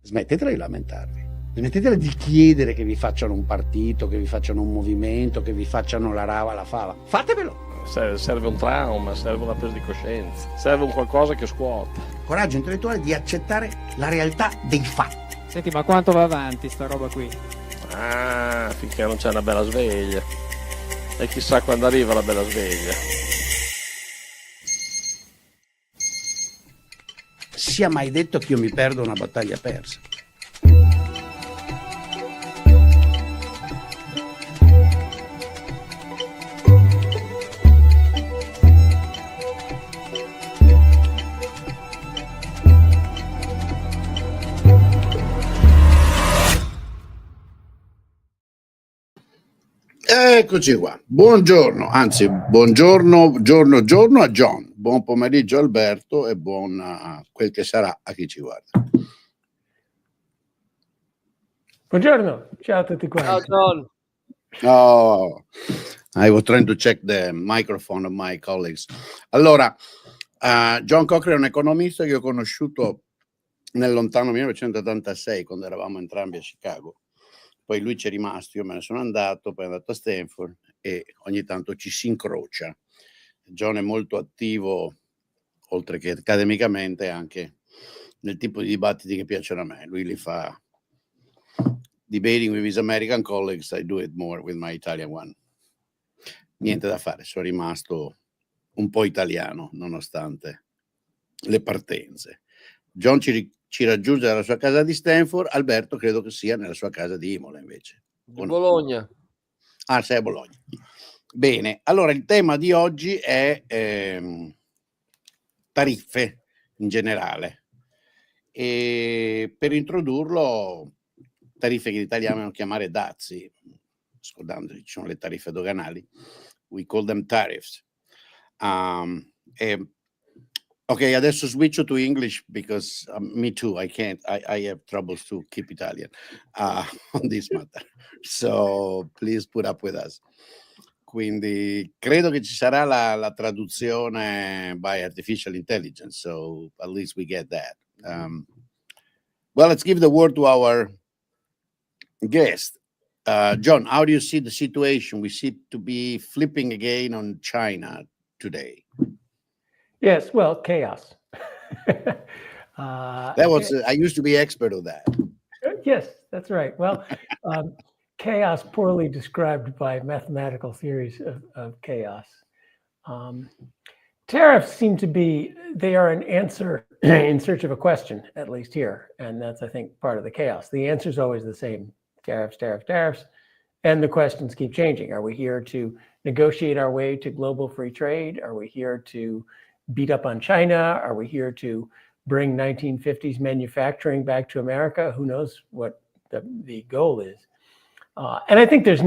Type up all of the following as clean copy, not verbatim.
smettetela di lamentarvi. Smettetela di chiedere che vi facciano un partito, che vi facciano un movimento, che vi facciano la rava, la fava. Fatevelo! Serve un trauma, serve una presa di coscienza, serve un qualcosa che scuota. Coraggio intellettuale di accettare la realtà dei fatti. Senti, ma quanto va avanti sta roba qui? Finché non c'è una bella sveglia. E chissà quando arriva la bella sveglia. Sia mai detto che io mi perdo una battaglia persa. Eccoci qua, buongiorno, anzi buongiorno, giorno a John, buon pomeriggio Alberto e buon quel che sarà a chi ci guarda. Buongiorno, ciao a tutti quanti. Ciao John. Oh, I was trying to check the microphone of my colleagues. Allora, John Cochrane è un economista che ho conosciuto nel lontano 1986 quando eravamo entrambi a Chicago. Poi lui ci è rimasto, io me ne sono andato, poi è andato a Stanford e ogni tanto ci si incrocia. John è molto attivo, oltre che accademicamente, anche nel tipo di dibattiti che piacciono a me. Lui li fa debating with his American colleagues, I do it more with my Italian one. Niente da fare, sono rimasto un po' italiano, nonostante le partenze. John ci raggiunge dalla sua casa di Stanford, Alberto credo che sia nella sua casa di Imola invece. Di Bologna. Ah, sei a Bologna. Bene, allora il tema di oggi è tariffe in generale. E per introdurlo, tariffe che in italiano dobbiamo chiamare dazi, scordandoci ci sono le tariffe doganali, we call them tariffs. Ok, adesso switch to English because me too, I can't, I have troubles to keep Italian on this matter. So please put up with us. Quindi credo che ci sarà la traduzione by artificial intelligence, so at least we get that. Well, let's give the word to our guest. John, how do you see the situation? We seem to be flipping again on China today. Yes, well, chaos. That was I used to be expert of that. Yes, that's right. Well, chaos poorly described by mathematical theories of chaos. Tariffs seem to be, they are an answer in search of a question, at least here. And that's, I think, part of the chaos. The answer is always the same, tariffs, tariffs, tariffs. And the questions keep changing. Are we here to negotiate our way to global free trade? Are we here to beat up on China? Are we here to bring 1950s manufacturing back to America? Who knows what the goal is? And I think there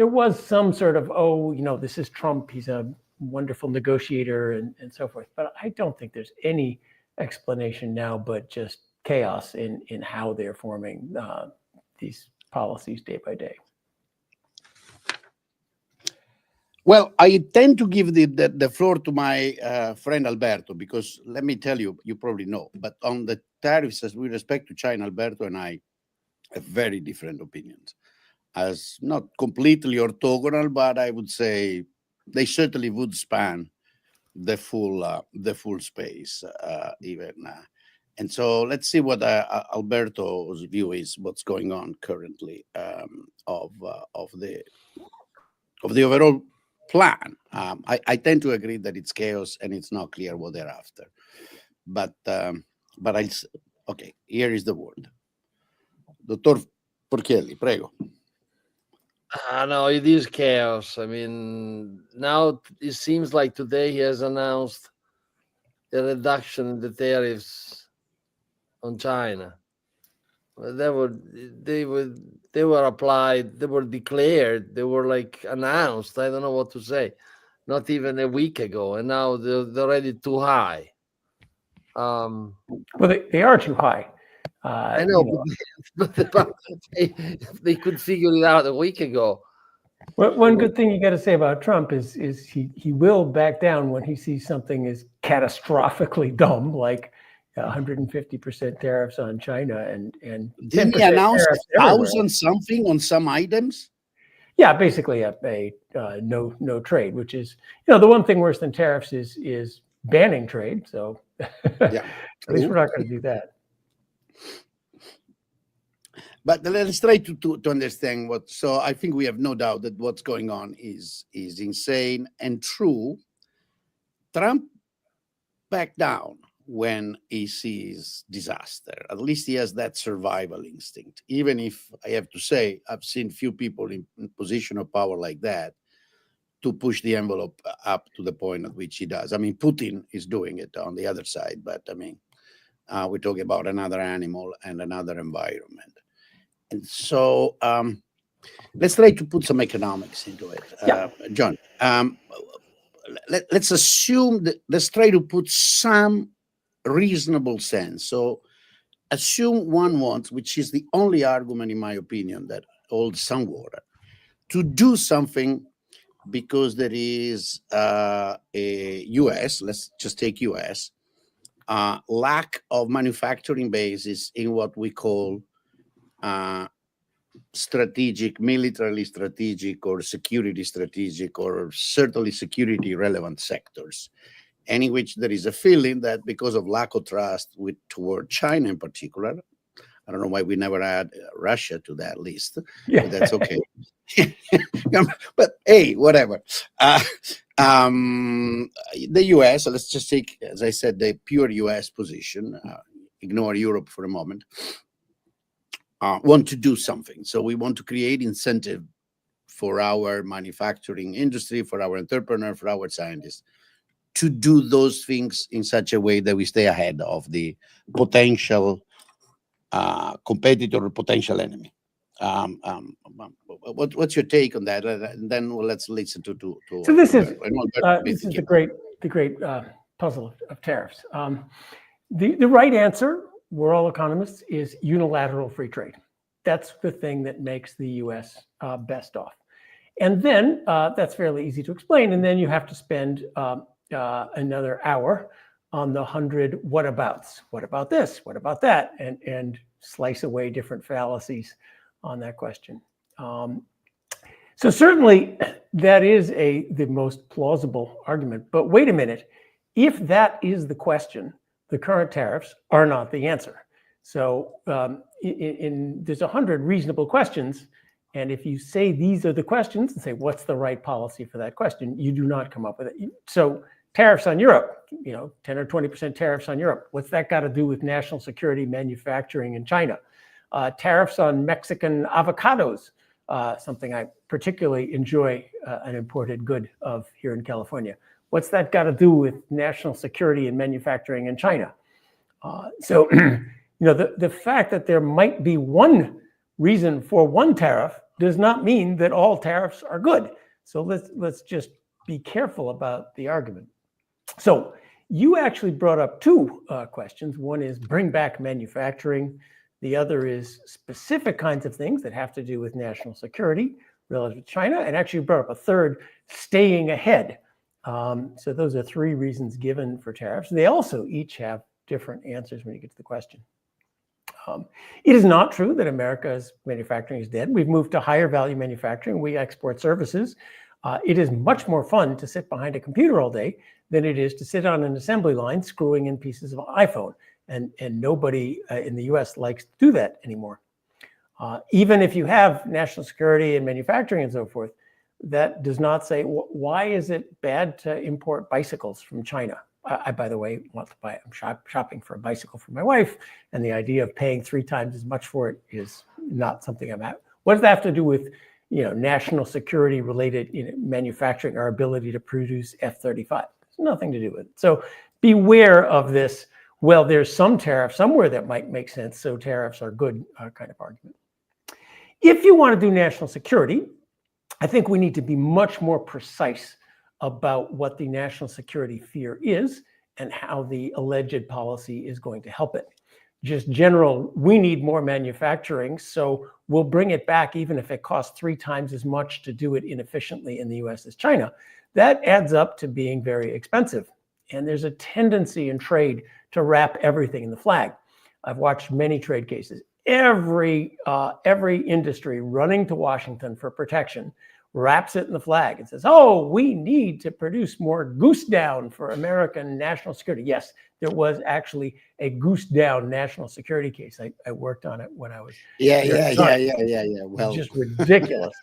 was some sort of, this is Trump, he's a wonderful negotiator and so forth. But I don't think there's any explanation now but just chaos in how they're forming these policies day by day. Well, I tend to give the floor to my friend Alberto, because let me tell you, you probably know, but on the tariffs as with respect to China, Alberto and I have very different opinions. As not completely orthogonal, but I would say they certainly would span the full space even. And so let's see what Alberto's view is, what's going on currently of the overall plan. I tend to agree that it's chaos and it's not clear what they're after. But okay, here is the word. Dottor Porchielli, prego. No, it is chaos. I mean, now it seems like today he has announced a reduction in the tariffs on China. They were applied, they were declared, they were like announced. I don't know what to say. Not even a week ago, and now they're already too high. Well, they are too high. I know, but they could figure it out a week ago. Well, one good thing you got to say about Trump is he will back down when he sees something is catastrophically dumb, like 150% tariffs on China and didn't 10% he announce tariffs everywhere. 1,000 something on some items? Yeah, basically a no trade, which is, the one thing worse than tariffs is banning trade. So Yeah, at least we're not going to do that. But let's try to understand what. So I think we have no doubt that what's going on is insane and true. Trump backed down when he sees disaster. At least he has that survival instinct. Even if I have to say, I've seen few people in position of power like that to push the envelope up to the point at which he does. I mean, Putin is doing it on the other side, but I mean, we're talking about another animal and another environment. And so let's try to put some economics into it. John, let's assume that, let's try to put some reasonable sense. So assume one wants, which is the only argument in my opinion that holds some water, to do something because there is a US, let's just take US, lack of manufacturing bases in what we call strategic, militarily strategic or security strategic or certainly security relevant sectors, and in which there is a feeling that because of lack of trust toward China in particular, I don't know why we never add Russia to that list, but that's okay. But hey, whatever. The US, let's just take, as I said, the pure US position, ignore Europe for a moment, want to do something. So we want to create incentive for our manufacturing industry, for our entrepreneur, for our scientists, to do those things in such a way that we stay ahead of the potential competitor or potential enemy. What's your take on that? And then let's listen to so this is the great puzzle of tariffs. The right answer, we're all economists, is unilateral free trade. That's the thing that makes the US best off. And then that's fairly easy to explain. And then you have to spend another hour on the 100 whatabouts. What about this? What about that? And slice away different fallacies on that question. So certainly that is the most plausible argument. But wait a minute, if that is the question, the current tariffs are not the answer. So there's 100 reasonable questions. And if you say these are the questions and say, what's the right policy for that question? You do not come up with it. So tariffs on Europe, 10 or 20% tariffs on Europe. What's that got to do with national security, manufacturing in China? Tariffs on Mexican avocados, something I particularly enjoy an imported good of here in California. What's that got to do with national security and manufacturing in China? So, the fact that there might be one reason for one tariff does not mean that all tariffs are good. So let's just be careful about the argument. So you actually brought up two questions. One is bring back manufacturing. The other is specific kinds of things that have to do with national security relative to China. And actually brought up a third, staying ahead. So those are three reasons given for tariffs. They also each have different answers when you get to the question. It is not true that America's manufacturing is dead. We've moved to higher value manufacturing. We export services. It is much more fun to sit behind a computer all day than it is to sit on an assembly line screwing in pieces of iPhone. And nobody in the US likes to do that anymore. Even if you have national security and manufacturing and so forth, that does not say, why is it bad to import bicycles from China? I, by the way, want to buy, I'm shopping for a bicycle for my wife, and the idea of paying 3 times as much for it is not something I'm at. What does that have to do with, national security related manufacturing, our ability to produce F-35? There's nothing to do with it. So beware of this, well, there's some tariff somewhere that might make sense, so tariffs are good kind of argument. If you want to do national security, I think we need to be much more precise about what the national security fear is and how the alleged policy is going to help it. Just general, we need more manufacturing, so we'll bring it back even if it costs 3 times as much to do it inefficiently in the US as China. That adds up to being very expensive And there's a tendency in trade to wrap everything in the flag. I've watched many trade cases. Every industry running to Washington for protection wraps it in the flag and says, oh, we need to produce more goose down for American national security. Yes, there was actually a goose down national security case. I worked on it when I was Yeah. Well, just ridiculous.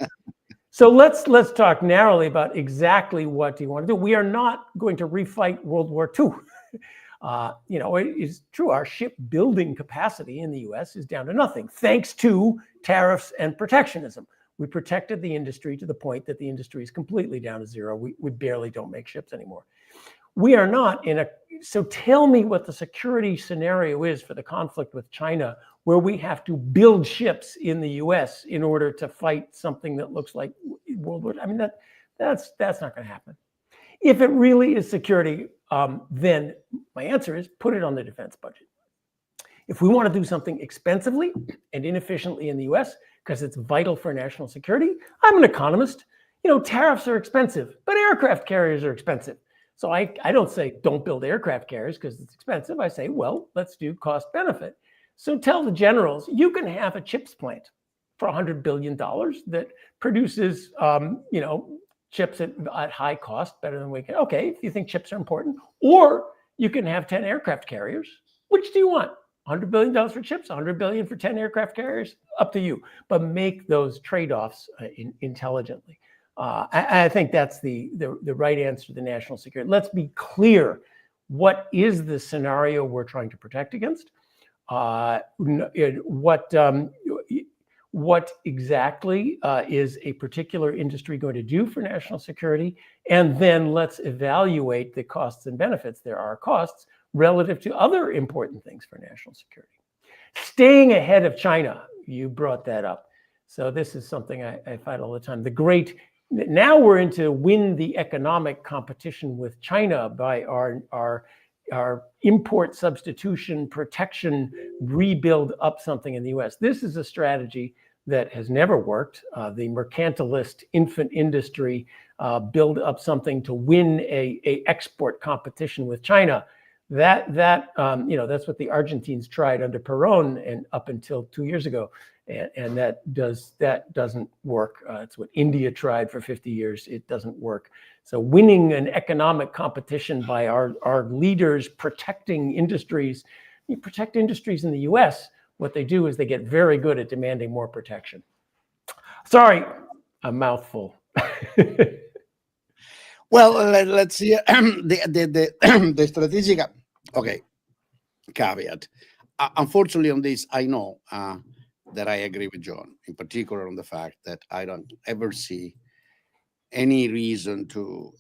So let's talk narrowly about exactly what do you want to do. We are not going to refight World War II. It is true, our shipbuilding capacity in the US is down to nothing, thanks to tariffs and protectionism. We protected the industry to the point that the industry is completely down to zero. We barely don't make ships anymore. We are not so tell me what the security scenario is for the conflict with China, where we have to build ships in the US in order to fight something that looks like World War. I mean, that's not going to happen. If it really is security, then my answer is put it on the defense budget. If we want to do something expensively and inefficiently in the US, because it's vital for national security, I'm an economist. Tariffs are expensive, but aircraft carriers are expensive. So I don't say don't build aircraft carriers because it's expensive. I say, well, let's do cost benefit. So tell the generals, you can have a chips plant for $100 billion that produces, chips at high cost, better than we can. Okay, if you think chips are important, or you can have 10 aircraft carriers. Which do you want? $100 billion for chips, $100 billion for 10 aircraft carriers? Up to you. But make those trade-offs intelligently. I think that's the right answer to the national security. Let's be clear. What is the scenario we're trying to protect against? What exactly is a particular industry going to do for national security? And then let's evaluate the costs and benefits. There are costs relative to other important things for national security. Staying ahead of China, you brought that up. So this is something I fight all the time. Now we're into win the economic competition with China by our import substitution, protection, rebuild up something in the US. This is a strategy that has never worked. The mercantilist infant industry build up something to win a export competition with China. That's what the Argentines tried under Perón and up until 2 years ago. And that doesn't work. It's what India tried for 50 years. It doesn't work. So winning an economic competition by our leaders protecting industries. You protect industries in the US, what they do is they get very good at demanding more protection. Sorry, a mouthful. Well, let's see the strategic. Okay, caveat. Unfortunately, on this, I know that I agree with John, in particular on the fact that I don't ever see any reason to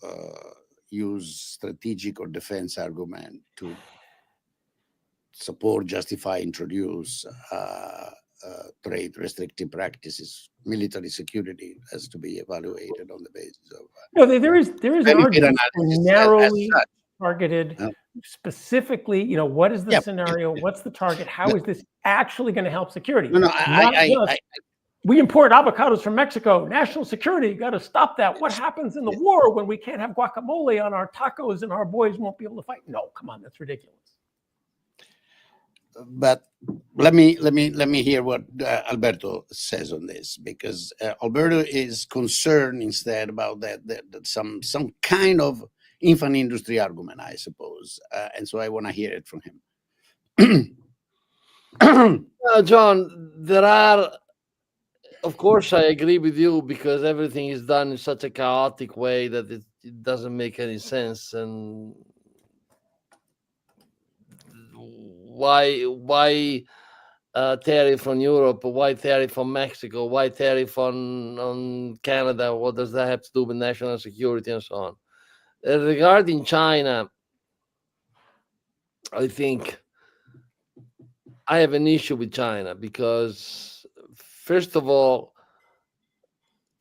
use strategic or defense argument to support, justify, introduce trade restrictive practices. Military security has to be evaluated on the basis of. No, there is an argument for narrowly targeted, specifically. What is the scenario? What's the target? How is this actually going to help security? No, we import avocados from Mexico. National security, got to stop that. What happens in the war when we can't have guacamole on our tacos and our boys won't be able to fight? No, come on, that's ridiculous. But let me hear what Alberto says on this, because Alberto is concerned instead about that some kind of infant industry argument, I suppose, and so I want to hear it from him. John, there are, of course, I agree with you, because everything is done in such a chaotic way that it doesn't make any sense. And why tariff on Europe? Why tariff on Mexico? Why tariff on Canada? What does that have to do with national security and so on? Regarding China, I think I have an issue with China because, first of all,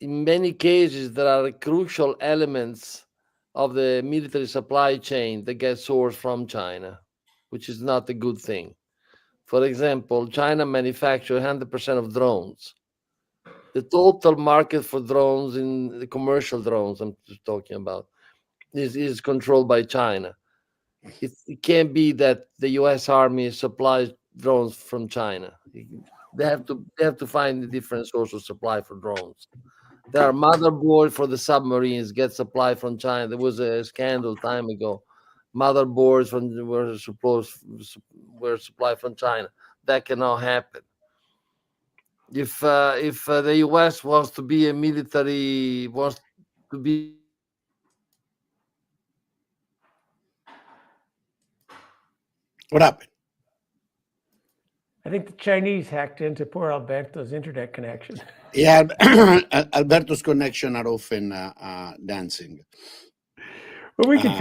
in many cases, there are crucial elements of the military supply chain that get sourced from China, which is not a good thing. For example, China manufactures 100% of drones. The total market for drones, in the commercial drones I'm just talking about, is controlled by China. it can't be that the U.S. Army supplies drones from China. They have to find a different source of supply for drones. There are motherboards for the submarines get supply from China. There was a scandal time ago. Motherboards were supplied from China. That cannot happen. If the U.S. wants to be What happened? I think the Chinese hacked into poor Alberto's internet connection. Yeah, Alberto's connection are often dancing. Well, we can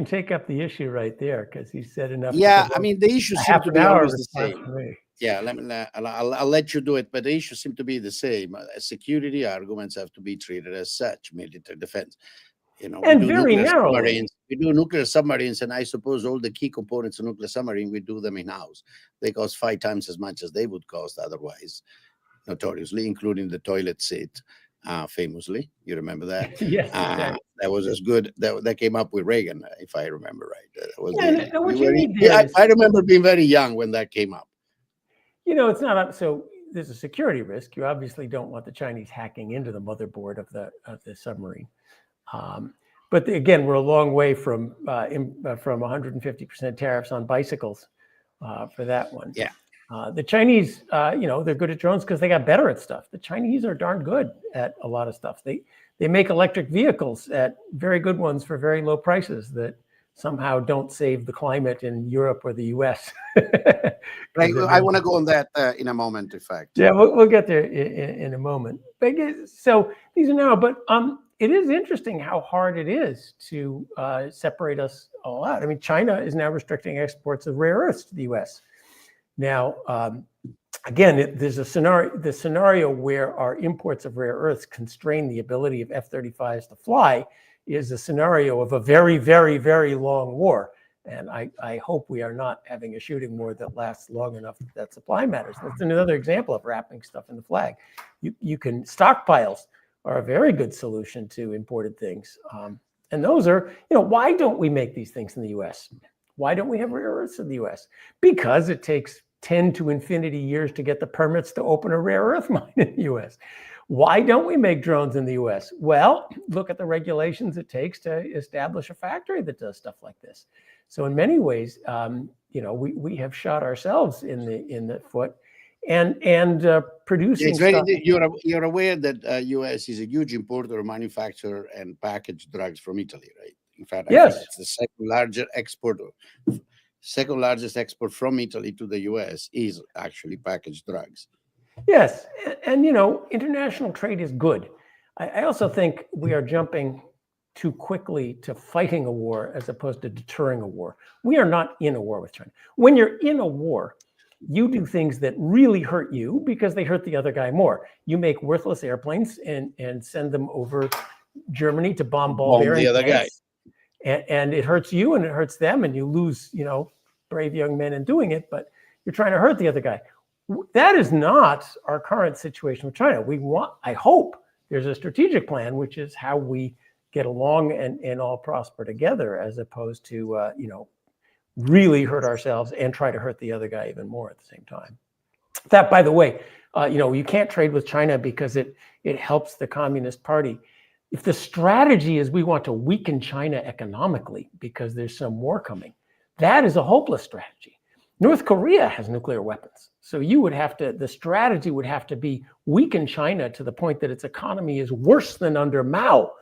take up the issue right there because he said enough. Yeah, I mean the issues seem to be always the same. Me. Yeah, I'll let you do it, but the issues seem to be the same. Security arguments have to be treated as such. Military defense, and very narrowly. We do nuclear submarines, and I suppose all the key components of nuclear submarine we do them in house. They cost 5 times as much as they would cost otherwise, notoriously, including the toilet seat. Famously, you remember that? Yes, that was as good. That came up with Reagan, if I remember right. That was I remember being very young when that came up. It's not so. There's a security risk. You obviously don't want the Chinese hacking into the motherboard of the submarine. But again, we're a long way from 150% tariffs on bicycles for that one. Yeah. The Chinese, they're good at drones because they got better at stuff. The Chinese are darn good at a lot of stuff. They make electric vehicles at very good ones for very low prices that somehow don't save the climate in Europe or the US. I want to go on that in a moment, in fact. Yeah, we'll get there in a moment. But so these are now, but it is interesting how hard it is to separate us all out. I mean, China is now restricting exports of rare earths to the US. Now, again, there's a scenario where our imports of rare earths constrain the ability of F-35s to fly is a scenario of a very, very, very long war. And I hope we are not having a shooting war that lasts long enough that supply matters. That's another example of wrapping stuff in the flag. You can stockpiles are a very good solution to imported things. And those are, why don't we make these things in the US? Why don't we have rare earths in the US? Because it takes 10 to infinity years to get the permits to open a rare earth mine in the US. Why don't we make drones in the US? Well, look at the regulations it takes to establish a factory that does stuff like this. So in many ways, we have shot ourselves in the foot and producing stuff. You're aware that US is a huge importer, manufacturer, and packaged drugs from Italy, right? In fact, yes, it's the second largest export from Italy to the US is actually packaged drugs. Yes, and international trade is good. I also think we are jumping too quickly to fighting a war as opposed to deterring a war. We are not in a war with China. When you're in a war, you do things that really hurt you because they hurt the other guy more. You make worthless airplanes and send them over Germany to bomb the other guy. And it hurts you and it hurts them, and you lose, brave young men in doing it, but you're trying to hurt the other guy. That is not our current situation with China. I hope there's a strategic plan, which is how we get along and all prosper together, as opposed to, really hurt ourselves and try to hurt the other guy even more at the same time. That, by the way, you can't trade with China because it helps the Communist Party. If the strategy is we want to weaken China economically because there's some war coming, that is a hopeless strategy. North Korea has nuclear weapons. So the strategy would have to be weaken China to the point that its economy is worse than under Mao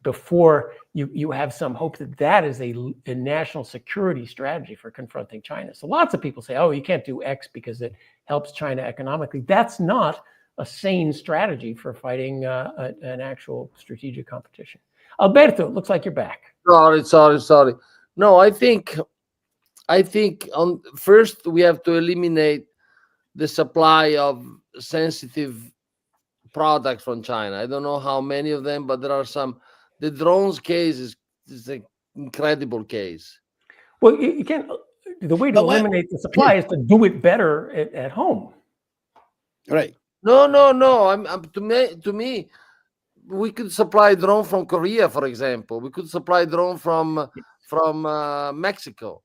before you have some hope that is a national security strategy for confronting China. So lots of people say, oh, you can't do X because it helps China economically. That's not a sane strategy for fighting an actual strategic competition. Alberto, it looks like you're back. Sorry. No, I think first we have to eliminate the supply of sensitive products from China. I don't know how many of them, but there are some. The drones case is an incredible case. Well, you can't. The way to eliminate the supply is to do it better at home. Right. No. To me, we could supply drone from Korea, for example. We could supply drone from from Mexico.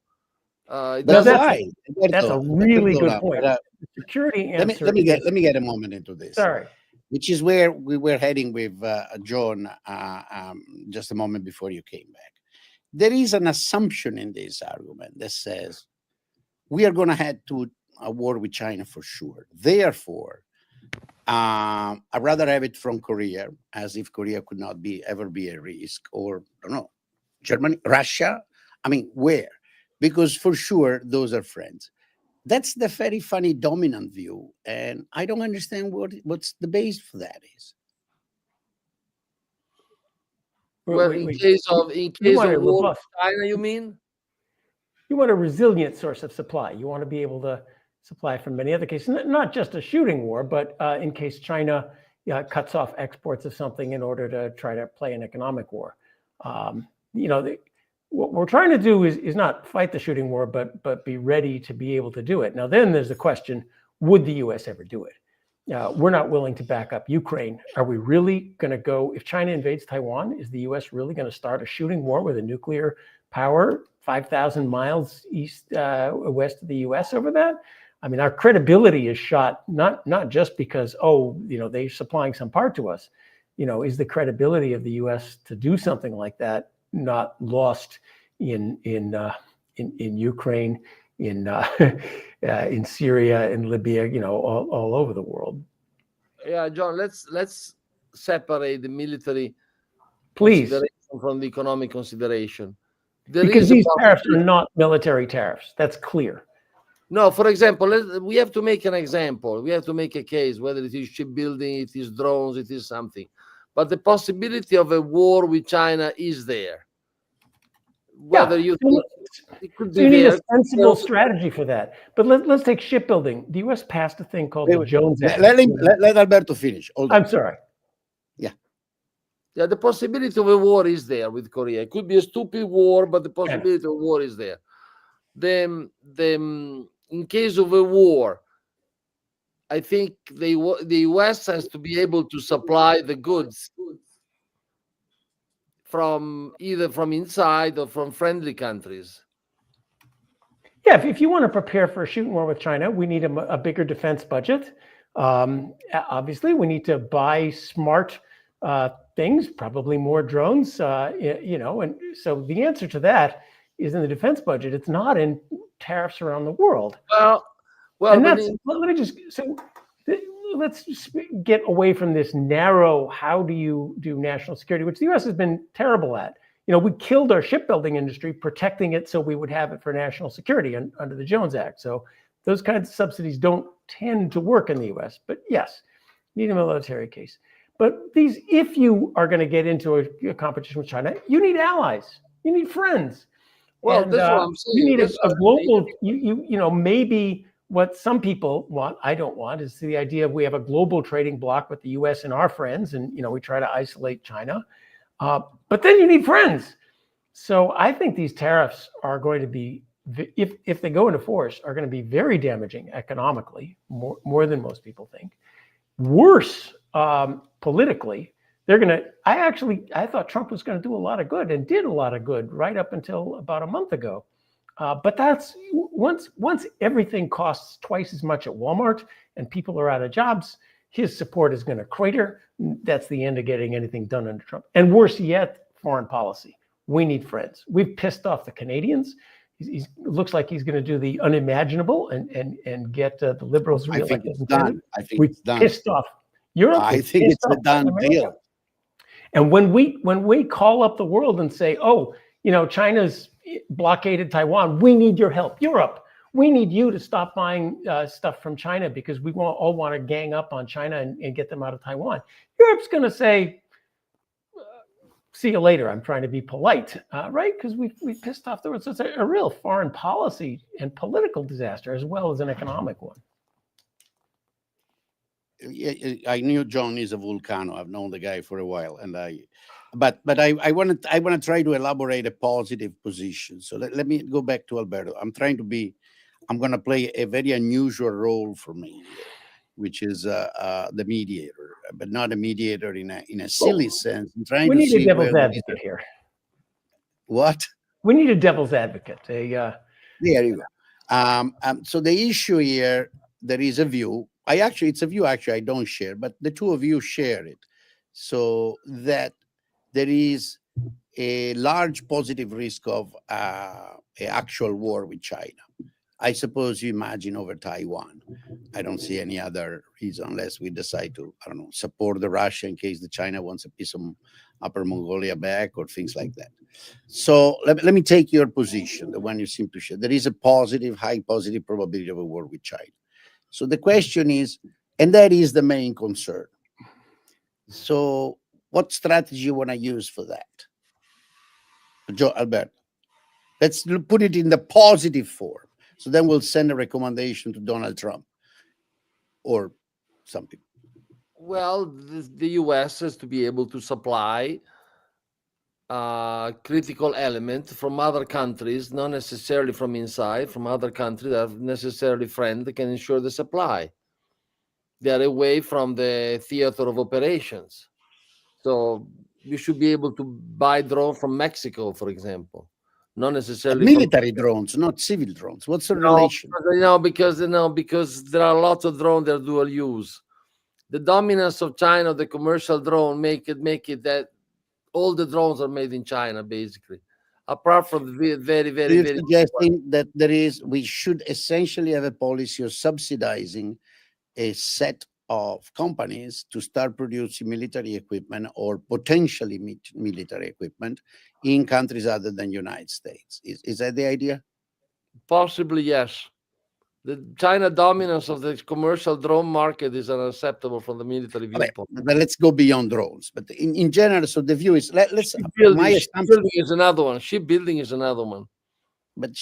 That's right. That's a really good point. The security answer. Let me get a moment into this. Sorry. Which is where we were heading with John just a moment before you came back. There is an assumption in this argument that says we are going to head to a war with China for sure. Therefore, I'd rather have it from Korea, as if Korea could not ever be a risk, or I don't know, Germany, Russia. I mean, where? Because for sure, those are friends. That's the very funny dominant view, and I don't understand what's the base for that is. Well, in case of war with China, you mean? You want a resilient source of supply. You want to be able to supply from many other cases, not just a shooting war, but in case China cuts off exports of something in order to try to play an economic war. What we're trying to do is not fight the shooting war, but be ready to be able to do it. Now, then there's the question, would the US ever do it? We're not willing to back up Ukraine. Are we really going to go, if China invades Taiwan, is the US really going to start a shooting war with a nuclear power 5,000 miles west of the US over that? I mean, our credibility is shot, not just because, they're supplying some part to us. Is the credibility of the US to do something like that not lost in Ukraine, in Syria, in Libya, all over the world? Yeah, John, let's separate the military consideration from the economic consideration. Because these tariffs are not military tariffs. That's clear. No, for example, we have to make an example. We have to make a case, whether it is shipbuilding, it is drones, it is something. But the possibility of a war with China is there. Whether you think it could be you need a sensible strategy for that. But let's take shipbuilding. The U.S. passed a thing called the Jones Act. Let Alberto finish. I'm sorry. Yeah, the possibility of a war is there with Korea. It could be a stupid war, but the possibility of war is there. In case of a war, I think the U.S. has to be able to supply the goods either from inside or from friendly countries. Yeah, if you want to prepare for a shooting war with China, we need a bigger defense budget. Obviously, we need to buy smart things, probably more drones, and so the answer to that is in the defense budget. It's not in tariffs around the world. Well, and let's just get away from this narrow, how do you do national security, which the U.S. has been terrible at. We killed our shipbuilding industry, protecting it so we would have it for national security under the Jones Act. So those kinds of subsidies don't tend to work in the U.S. But yes, need a military case. But if you are going to get into a competition with China, you need allies, you need friends. Well, that's what I'm saying. You need a global, maybe what some people want, I don't want, is the idea of we have a global trading bloc with the US and our friends, and we try to isolate China. But then you need friends. So I think these tariffs are going to be, if they go into force, are going to be very damaging economically, more than most people think. Worse, politically, they're going to, I thought Trump was going to do a lot of good and did a lot of good right up until about a month ago. But that's once everything costs twice as much at Walmart and people are out of jobs, his support is going to crater. That's the end of getting anything done under Trump. And worse yet, foreign policy. We need friends. We've pissed off the Canadians. He looks like he's going to do the unimaginable and get the liberals reelected. It's done. Pissed off Europe. I think it's a done deal. And when we call up the world and say, China's blockaded Taiwan, we need your help. Europe, we need you to stop buying stuff from China because we all want to gang up on China and get them out of Taiwan. Europe's going to say, see you later. I'm trying to be polite, right? Because we pissed off the world. So it's a real foreign policy and political disaster as well as an economic one. I knew John is a volcano. I've known the guy for a while, but I want to try to elaborate a positive position. So let me go back to Alberto. I'm going to play a very unusual role for me, which is the mediator, but not a mediator in a silly sense. I'm trying we to need see a devil's advocate here. What? We need a devil's advocate. There you go. So the issue here, there is a view. It's a view actually I don't share, but the two of you share it. So that there is a large positive risk of an actual war with China. I suppose you imagine over Taiwan. I don't see any other reason unless we decide to, I don't know, support the Russia in case the China wants a piece of Upper Mongolia back or things like that. So let me take your position, the one you seem to share. There is a high positive probability of a war with China. So the question is, and that is the main concern. So what strategy you want to use for that? Alberto, let's put it in the positive form. So then we'll send a recommendation to Donald Trump or something. Well, the US has to be able to supply critical element from other countries, not necessarily from inside, from other countries that are necessarily friends that can ensure the supply. They are away from the theater of operations. So you should be able to buy drones from Mexico, for example. Not necessarily military drones, not civil drones. What's the relation? Because there are lots of drones that are dual use. The dominance of China, the commercial drone, make it that all the drones are made in China, basically. Apart from the very suggesting that we should essentially have a policy of subsidizing a set of companies to start producing military equipment or potentially military equipment in countries other than United States. Is that the idea? Possibly, yes. The China dominance of the commercial drone market is unacceptable from the military viewpoint. But let's go beyond drones. But in general, so the view is let's. Shipbuilding is another one. Shipbuilding is another one. But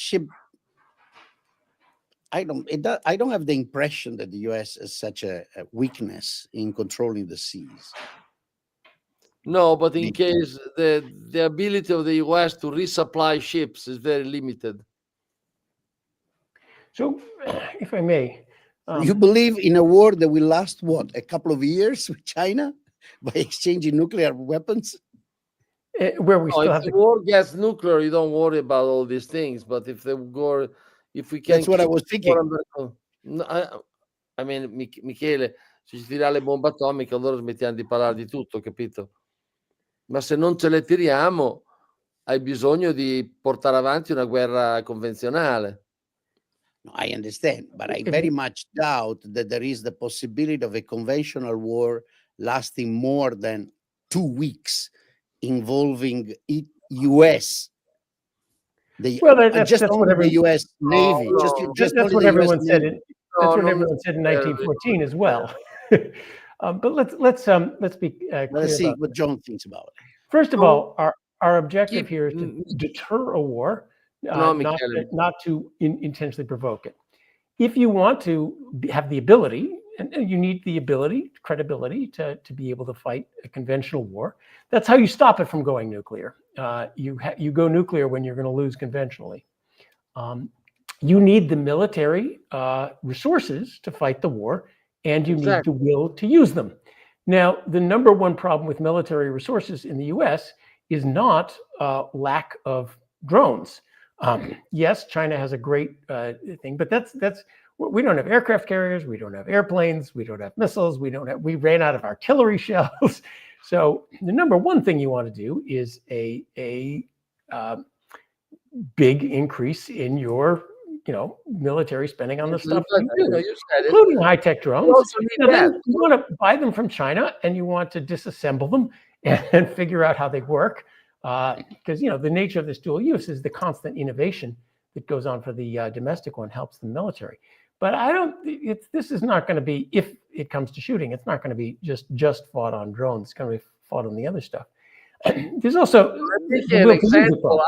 I don't have the impression that the U.S. has such a weakness in controlling the seas. No, but in case the ability of the U.S. to resupply ships is very limited. So, if I may, you believe in a war that will last a couple of years with China by exchanging nuclear weapons? Where we still have the war gets nuclear, you don't worry about all these things. But if we can, that's what I was thinking. I mean, Michele, se ci tira le bombe atomiche, allora smettiamo di parlare di tutto, capito? Ma se non ce le tiriamo, hai bisogno di portare avanti una guerra convenzionale. No, I understand, but I very much doubt that there is the possibility of a conventional war lasting more than 2 weeks involving U.S. That's what the U.S. Navy. That's what everyone said. That's what everyone said in 1914 as well. But let's be clear. Let's see what John thinks about it. First of all, our objective here is to deter a war, not to intentionally provoke it. If you want to have the ability, and you need the credibility to be able to fight a conventional war, that's how you stop it from going nuclear. You go nuclear when you're going to lose conventionally. You need the military resources to fight the war, and you need the will to use them. Now, the number one problem with military resources in the U.S. is not lack of drones. Yes, China has a great thing, but we don't have aircraft carriers, we don't have airplanes, we don't have missiles, we ran out of artillery shells. So the number one thing you want to do is a big increase in your military spending on the stuff including high-tech drones. You want to buy them from China and you want to disassemble them and figure out how they work. Because the nature of this dual use is the constant innovation that goes on for the domestic one helps the military. But this is not going to be, if it comes to shooting, it's not going to be just fought on drones. It's going to be fought on the other stuff. There's also an example.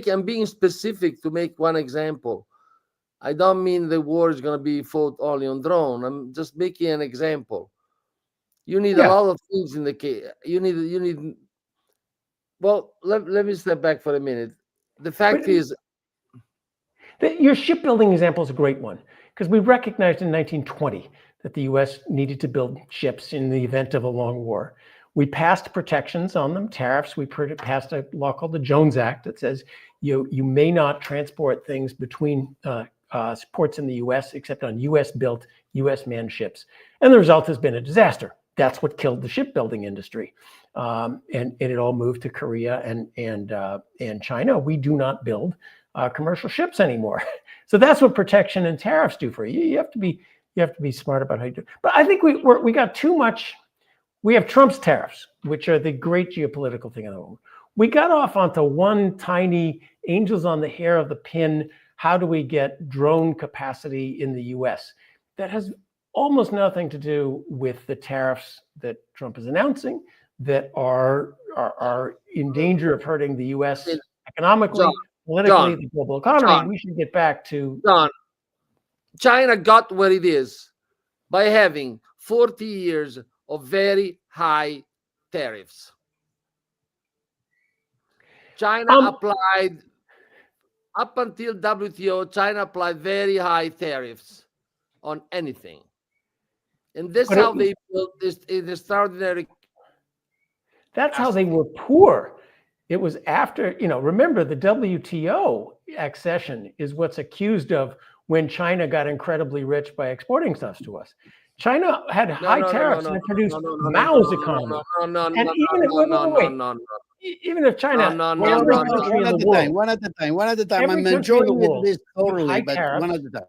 I'm being specific to make one example. I don't mean the war is going to be fought only on drone. I'm just making an example. You need a lot of things in the case. You need. Well, let me step back for a minute. The fact is, your shipbuilding example is a great one because we recognized in 1920 that the U.S. needed to build ships in the event of a long war. We passed protections on them, tariffs. We passed a law called the Jones Act that says You may not transport things between ports in the U.S. except on U.S.-built, U.S.-manned ships. And the result has been a disaster. That's what killed the shipbuilding industry. And it all moved to Korea and China. We do not build commercial ships anymore. So that's what protection and tariffs do for you. You have to be smart about how you do it. But I think we got too much. We have Trump's tariffs, which are the great geopolitical thing in the world. We got off onto one tiny angels on the hair of the pin. How do we get drone capacity in the U.S.? That has almost nothing to do with the tariffs that Trump is announcing that are in danger of hurting the U.S. economically, politically, the global economy. We should get back to... China got where it is by having 40 years of very high tariffs. China applied, up until WTO, China applied very high tariffs on anything. And that's how they built this extraordinary... That's how they were poor. It was after, remember the WTO accession is what's accused of when China got incredibly rich by exporting stuff to us. China had high tariffs and produced Mao's economy. Even if China, one at a time. I'm enjoying this totally, but one at a time.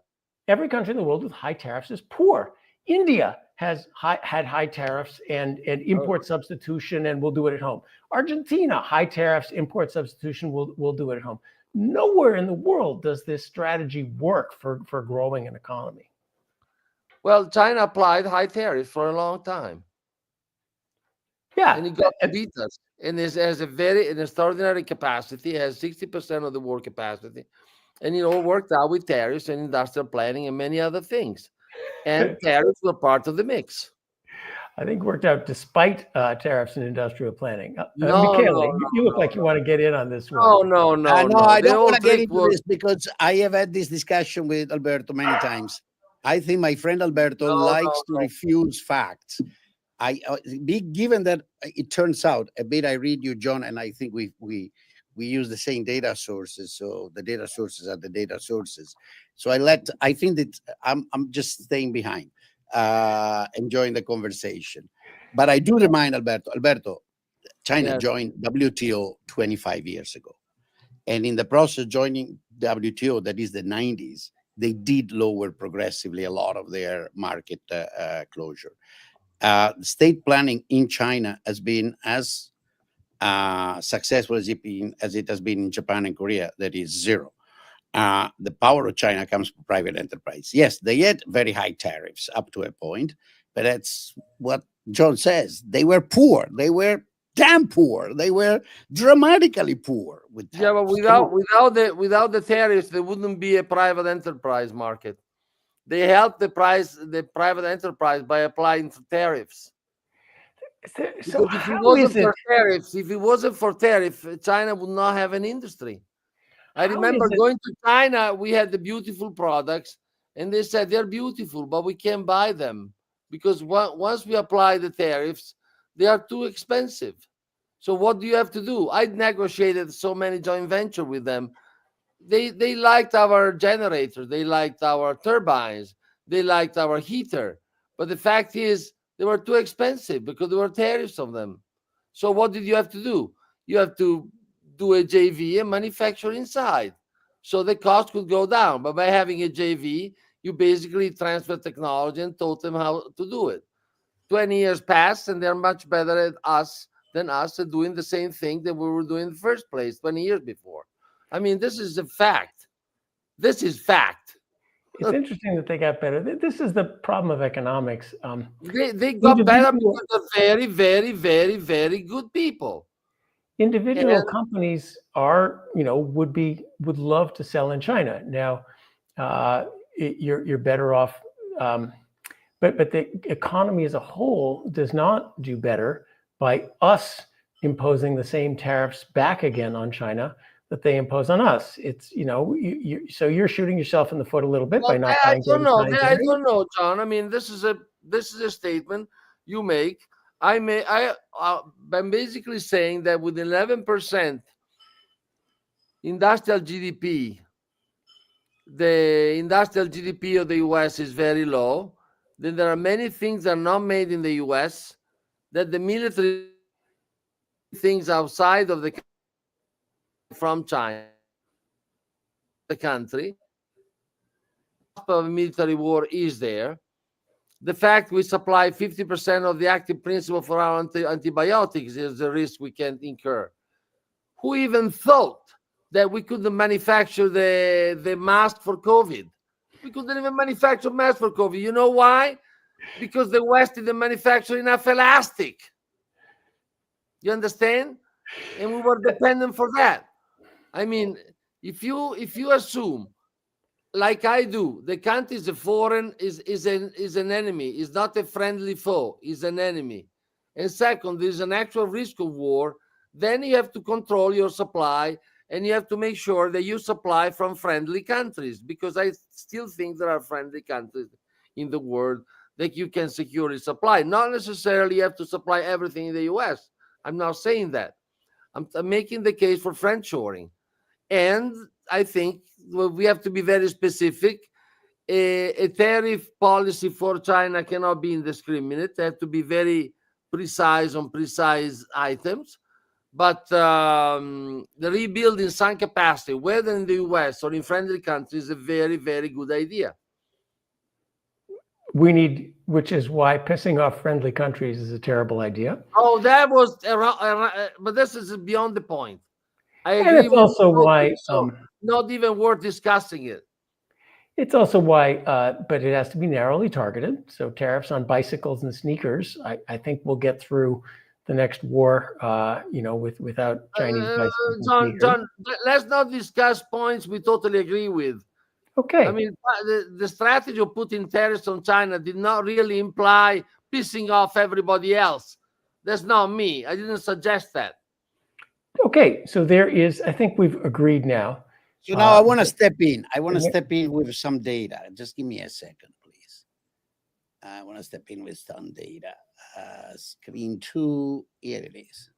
Every country in the world with high tariffs is poor. India had high tariffs and import substitution, and we'll do it at home. Argentina, high tariffs, import substitution, we'll do it at home. Nowhere in the world does this strategy work for growing an economy. Well, China applied high tariffs for a long time. Yeah. And it got to beat us. And it has an extraordinary capacity, it has 60% of the world capacity. And it all worked out with tariffs and industrial planning and many other things. And tariffs were part of the mix. I think worked out despite tariffs and industrial planning. Michele, you look like you want to get in on this one. No, I don't want to get into this because I have had this discussion with Alberto many times. I think my friend Alberto likes to refuse facts. Given that it turns out a bit, I read you, John, and I think we use the same data sources. So the data sources are the data sources. So I think that I'm just staying behind, enjoying the conversation. But I do remind Alberto, China joined WTO 25 years ago. And in the process of joining WTO, that is the 90s, they did lower progressively a lot of their market closure. State planning in China has been as successful as it has been in Japan and Korea. That is zero. The power of China comes from private enterprise. Yes, they had very high tariffs up to a point, but that's what John says. They were poor. They were damn poor. They were dramatically poor. With tariffs. Yeah, but without the tariffs, there wouldn't be a private enterprise market. They helped the private enterprise by applying tariffs. So if it wasn't for tariffs, China would not have an industry. I remember going to China, we had the beautiful products, and they said they're beautiful, but we can't buy them because once we apply the tariffs, they are too expensive. So what do you have to do? I negotiated so many joint ventures with them. They liked our generators, they liked our turbines, they liked our heater. But the fact is, they were too expensive because there were tariffs on them. So what did you have to do? You have to do a JV and manufacture inside. So the cost could go down. But by having a JV, you basically transfer technology and taught them how to do it. 20 years passed, and they're much better than us at doing the same thing that we were doing in the first place 20 years before. I mean, this is a fact. This is fact. It's interesting that they got better. This is the problem of economics. They got better because they're very, very, very, very good people. Individual companies are, would love to sell in China. Now, you're better off, but the economy as a whole does not do better by us imposing the same tariffs back again on China that they impose on us. It's, so you're shooting yourself in the foot a little bit by not. I don't know, John. I mean, this is a statement you make. I'm basically saying that with 11% industrial GDP, the industrial GDP of the US is very low. Then there are many things that are not made in the US, that the military things outside of the from China, the country, of military war is there. The fact we supply 50% of the active principle for our antibiotics is a risk we can incur. Who even thought that we couldn't manufacture the mask for COVID? We couldn't even manufacture masks for COVID. You know why? Because the West didn't manufacture enough elastic. You understand? And we were dependent for that. I mean, if you assume, like I do, the country is a foreign, is an enemy, is not a friendly foe, is an enemy. And second, there's an actual risk of war, then you have to control your supply, and you have to make sure that you supply from friendly countries, because I still think there are friendly countries in the world that you can securely supply. Not necessarily you have to supply everything in the US. I'm not saying that. I'm making the case for friendshoring. And I think we have to be very specific. A tariff policy for China cannot be indiscriminate. They have to be very precise on precise items. But the rebuilding some capacity, whether in the US or in friendly countries, is a very, very good idea. We need, which is why pissing off friendly countries is a terrible idea. Oh, that was, but this is beyond the point. I agree. And it's also why, not even worth discussing it. It's also why, but it has to be narrowly targeted. So tariffs on bicycles and sneakers, I think we'll get through the next war, without Chinese bicycles. John, let's not discuss points we totally agree with. Okay. I mean, the strategy of putting tariffs on China did not really imply pissing off everybody else. That's not me. I didn't suggest that. Okay, so there is, I think we've agreed now. So now I want to step in. I want to step in with some data. Just give me a second, please. I want to step in with some data. Screen 2, here it is.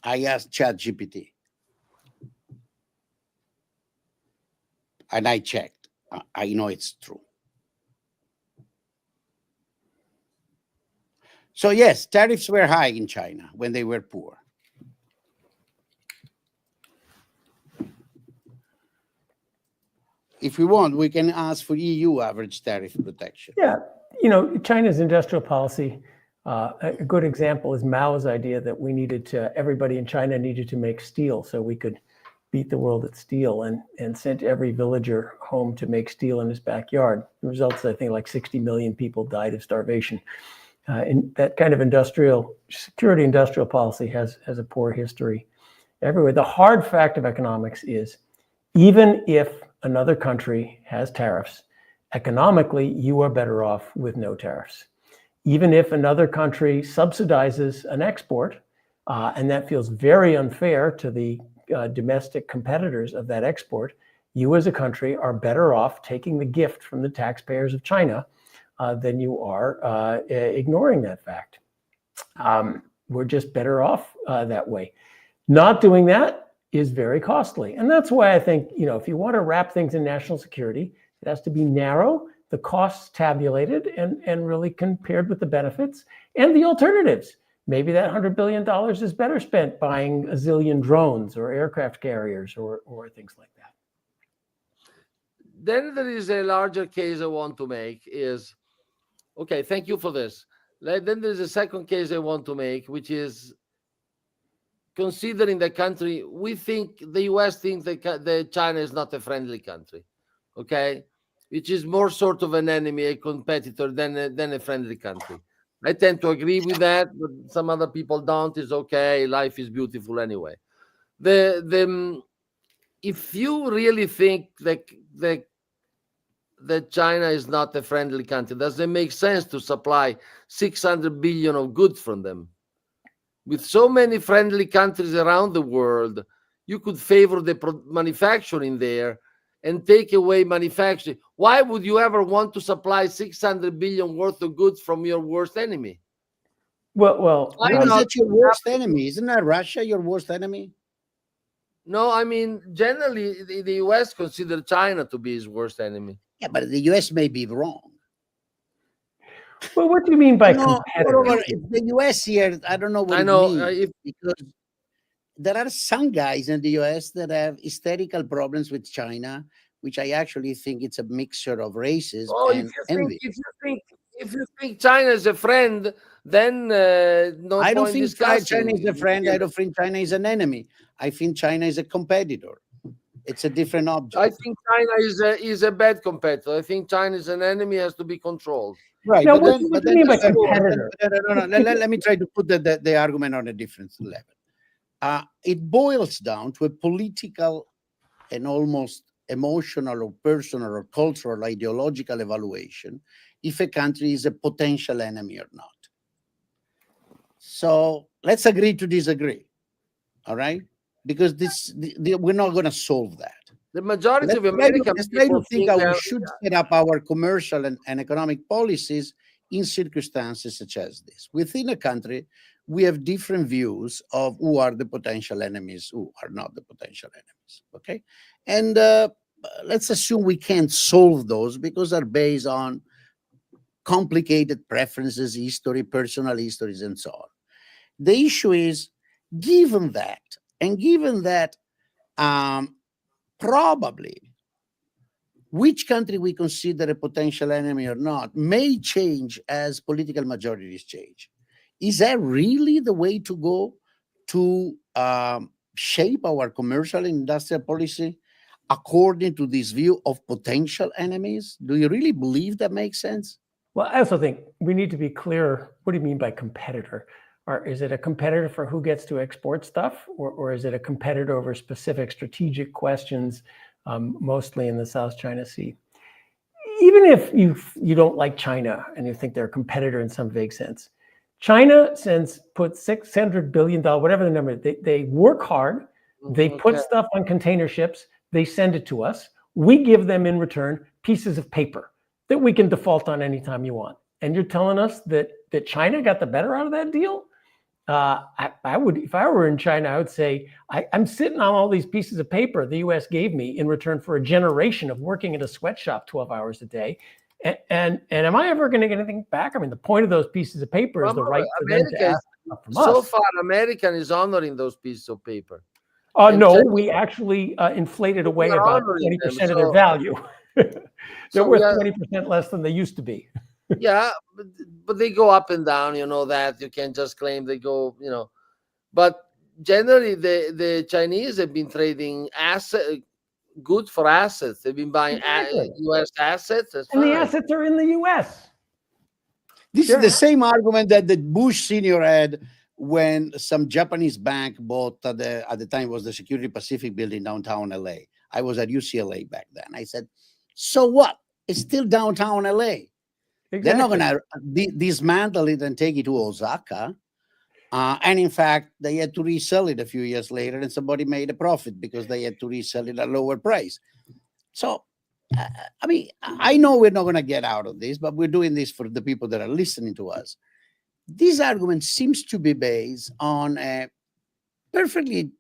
I asked ChatGPT. And I checked. I know it's true. So yes, tariffs were high in China when they were poor. If we want, we can ask for EU average tariff protection. Yeah, China's industrial policy, a good example is Mao's idea that everybody in China needed to make steel so we could beat the world at steel, and sent every villager home to make steel in his backyard. The results, I think, like 60 million people died of starvation. And that kind of industrial policy has a poor history everywhere. The hard fact of economics is, even if another country has tariffs, economically, you are better off with no tariffs. Even if another country subsidizes an export, and that feels very unfair to the domestic competitors of that export, you as a country are better off taking the gift from the taxpayers of China than you are ignoring that fact. We're just better off that way. Not doing that is very costly. And that's why I think, if you want to wrap things in national security, it has to be narrow, the costs tabulated, and really compared with the benefits and the alternatives. Maybe that $100 billion is better spent buying a zillion drones or aircraft carriers or things like that. Then there is a larger case I want to make is, okay, thank you for this. Then there's a second case I want to make, which is considering the country, we think the US thinks that China is not a friendly country, okay? Which is more sort of an enemy, a competitor than a friendly country. I tend to agree with that, but some other people don't. It's okay. Life is beautiful anyway. If you really think that China is not a friendly country, does it make sense to supply 600 billion of goods from them? With so many friendly countries around the world, you could favor the manufacturing there and take away manufacturing. Why would you ever want to supply 600 billion worth of goods from your worst enemy? Well, why is that your worst enemy? Isn't that Russia your worst enemy? No, I mean, generally, the US consider China to be his worst enemy. Yeah, but the US may be wrong. Well, what do you mean by No, competitor? moreover, it's the US here, I don't know what I it know, means, because there are some guys in the US that have hysterical problems with China, which I actually think it's a mixture of racism Oh, and envy. if you think China is a friend, then no I don't point think discussing. China is a friend. I don't think China is an enemy. I think China is a competitor. It's a different object. I think China is a bad competitor. I think China is an enemy, has to be controlled. Right, Now, but what then, do you mean by no, competitor? let me try to put the argument on a different level. It boils down to a political and almost emotional or personal or cultural ideological evaluation if a country is a potential enemy or not. So let's agree to disagree, all right? Because we're not going to solve that. The majority of Let's American try to people think how we that- should set up our commercial and economic policies in circumstances such as this. Within a country, we have different views of who are the potential enemies, who are not the potential enemies, okay? And let's assume we can't solve those because they're based on complicated preferences, history, personal histories, and so on. The issue is, given that, and given that probably which country we consider a potential enemy or not may change as political majorities change. Is that really the way to go to shape our commercial and industrial policy according to this view of potential enemies? Do you really believe that makes sense? Well, I also think we need to be clear. What do you mean by competitor? Or is it a competitor for who gets to export stuff? Or is it a competitor over specific strategic questions, mostly in the South China Sea? Even if you don't like China and you think they're a competitor in some vague sense, China put $600 billion, whatever the number, they work hard, they put stuff on container ships, they send it to us. We give them in return pieces of paper that we can default on anytime you want. And you're telling us that China got the better out of that deal? I would, if I were in China, I would say, I'm sitting on all these pieces of paper the US gave me in return for a generation of working in a sweatshop 12 hours a day. And am I ever going to get anything back? I mean, the point of those pieces of paper is the right for them to ask from us. So far, American is honoring those pieces of paper. No, we actually inflated away about 20% of their value. They're worth 20% less than they used to be. Yeah, but they go up and down, you know that. You can't just claim they go, you know. But generally, the Chinese have been trading goods for assets. They've been buying U.S. assets. And the assets are in the U.S. This is the same argument that the Bush senior had when some Japanese bank bought, at the time was the Security Pacific building downtown LA. I was at UCLA back then. I said, so what? It's still downtown LA. Exactly. They're not going to dismantle it and take it to Osaka. And in fact, they had to resell it a few years later, and somebody made a profit because they had to resell it at a lower price. So, I mean, I know we're not going to get out of this, but we're doing this for the people that are listening to us. This argument seems to be based on a perfectly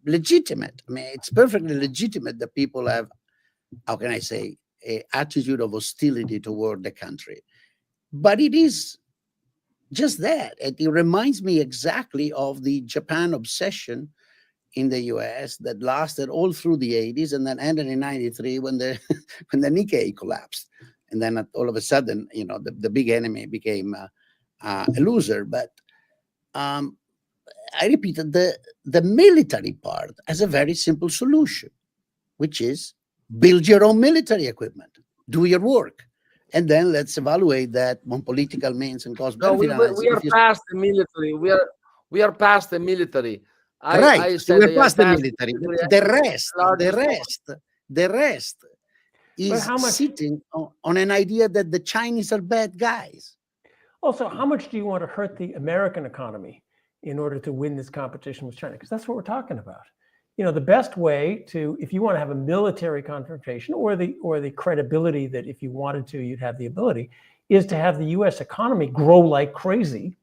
legitimate, I mean, it's perfectly legitimate that people have, how can I say, an attitude of hostility toward the country. But it is just that. It reminds me exactly of the Japan obsession in the US that lasted all through the 80s and then ended in 93 when the Nikkei collapsed. And then all of a sudden, you know, the big enemy became a loser. But I repeat, the military part has a very simple solution, which is build your own military equipment, do your work. And then let's evaluate that on political means and cost benefit analysis. We are past the military. We are past the military. Right. We're past the military. The rest is sitting on an idea that the Chinese are bad guys. Also, how much do you want to hurt the American economy in order to win this competition with China? Because that's what we're talking about. You know, the best way to, if you want to have a military confrontation or the credibility that if you wanted to, you'd have the ability, is to have the US economy grow like crazy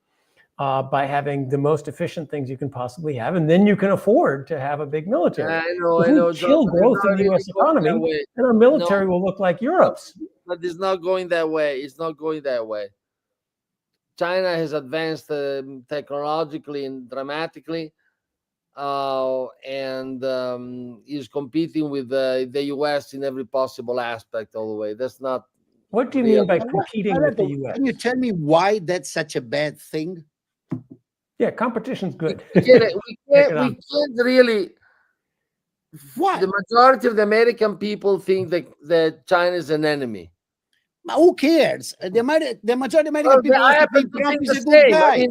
by having the most efficient things you can possibly have, and then you can afford to have a big military. I know, If we chill growth in the U.S. economy, then our military will look like Europe's. But it's not going that way. It's not going that way. China has advanced technologically and dramatically, and is competing with the U.S. in every possible aspect all the way. That's not. What do you mean by competing with the U.S.? Can you tell me why that's such a bad thing? Yeah, competition's good. We can't really. Why? The majority of the American people think that China is an enemy. Who cares? The majority of American people I also happen think to Trump think is the a good same. guy.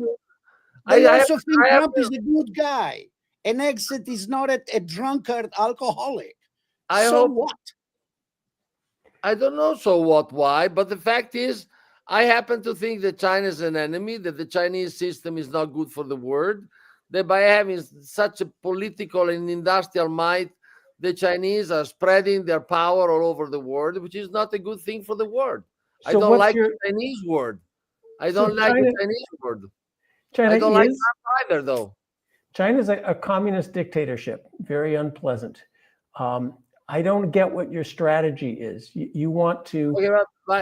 I mean, They I also think have Trump is a good guy. An exit is not a drunkard alcoholic. So what? I don't know so what, why, but the fact is, I happen to think that China is an enemy, that the Chinese system is not good for the world, that by having such a political and industrial might, the Chinese are spreading their power all over the world, which is not a good thing for the world. So I don't like the Chinese word. I don't like the Chinese word. I don't like that either, though. China's a communist dictatorship, very unpleasant. I don't get what your strategy is. You want to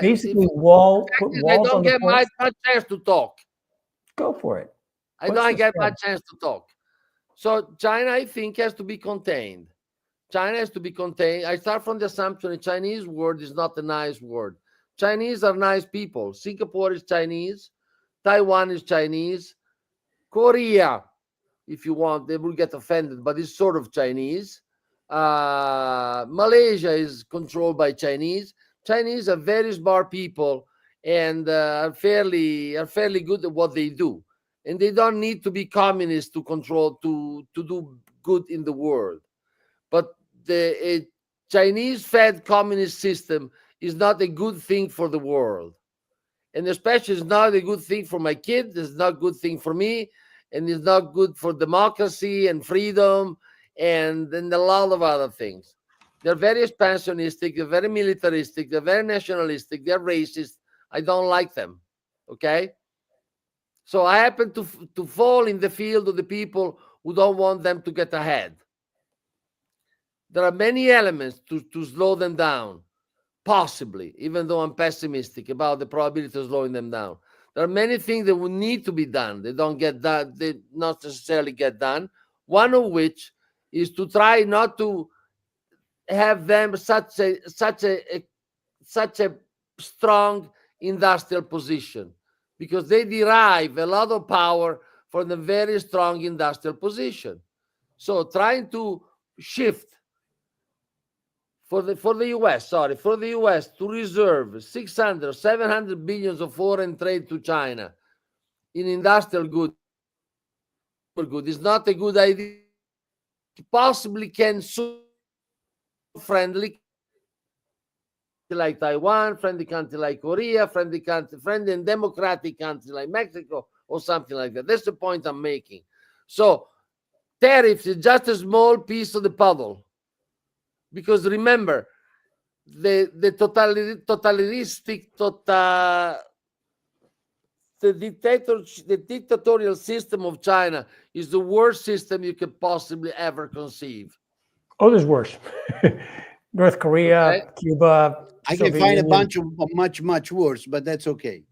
basically put walls I don't get my chance to talk. Go for it. I don't get my chance to talk. So China, I think, has to be contained. China has to be contained. I start from the assumption the Chinese word is not a nice word. Chinese are nice people. Singapore is Chinese. Taiwan is Chinese. Korea, if you want, they will get offended, but it's sort of Chinese. Malaysia is controlled by Chinese. Chinese are very smart people and are fairly good at what they do. And they don't need to be communists to control, to do good in the world. But the Chinese-fed communist system is not a good thing for the world. And especially it's not a good thing for my kids, it's not a good thing for me, and it's not good for democracy and freedom and a lot of other things. They're very expansionistic, they're very militaristic, they're very nationalistic, they're racist. I don't like them, okay? So I happen to fall in the field of the people who don't want them to get ahead. There are many elements to slow them down, possibly, even though I'm pessimistic about the probability of slowing them down. There are many things that will need to be done. They don't get done, they not necessarily get done. One of which is to try not to have them such a strong industrial position, because they derive a lot of power from the very strong industrial position. So trying to shift for the US to reserve 600, 700 billions of foreign trade to China in industrial goods is not a good idea. It possibly can suit friendly like Taiwan, friendly country like Korea, friendly and democratic country like Mexico, or something like that. That's the point I'm making. So tariffs is just a small piece of the puzzle. Because remember, the dictatorial system of China is the worst system you could possibly ever conceive. Oh, there's worse. North Korea, Cuba. I can find a bunch of much worse, but that's okay.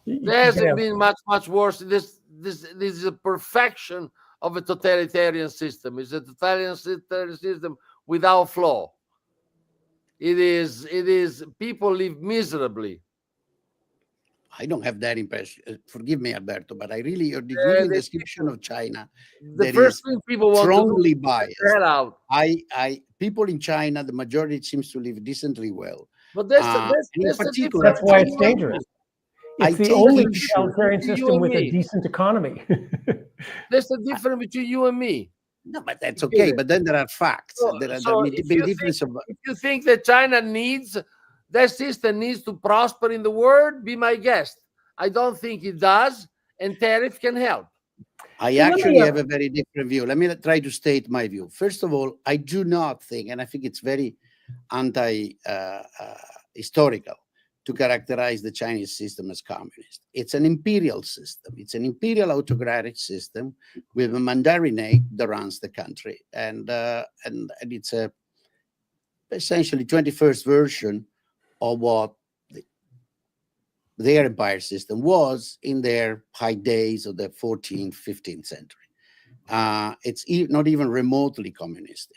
There hasn't been much worse. This is a perfection of a totalitarian system. It's a totalitarian system without flaw. It is people live miserably. I don't have that impression. Forgive me, Alberto, but you're giving a description of China. The first thing people want strongly to do biased. Is get out. People in China, the majority seems to live decently well. But that's why it's dangerous. It's the only totalitarian system with a decent economy. There's the difference between you and me. No, but that's okay. But then there are facts. If you think that China needs that system needs to prosper in the world, be my guest. I don't think it does, and tariff can help. I actually have a very different view. Let me try to state my view. First of all, I do not think, and I think it's very anti-historical, to characterize the Chinese system as communist. It's an imperial system. It's an imperial autocratic system with a mandarinate that runs the country. And it's a essentially 21st version of what their empire system was in their high days of the 14th, 15th century. It's not even remotely communistic.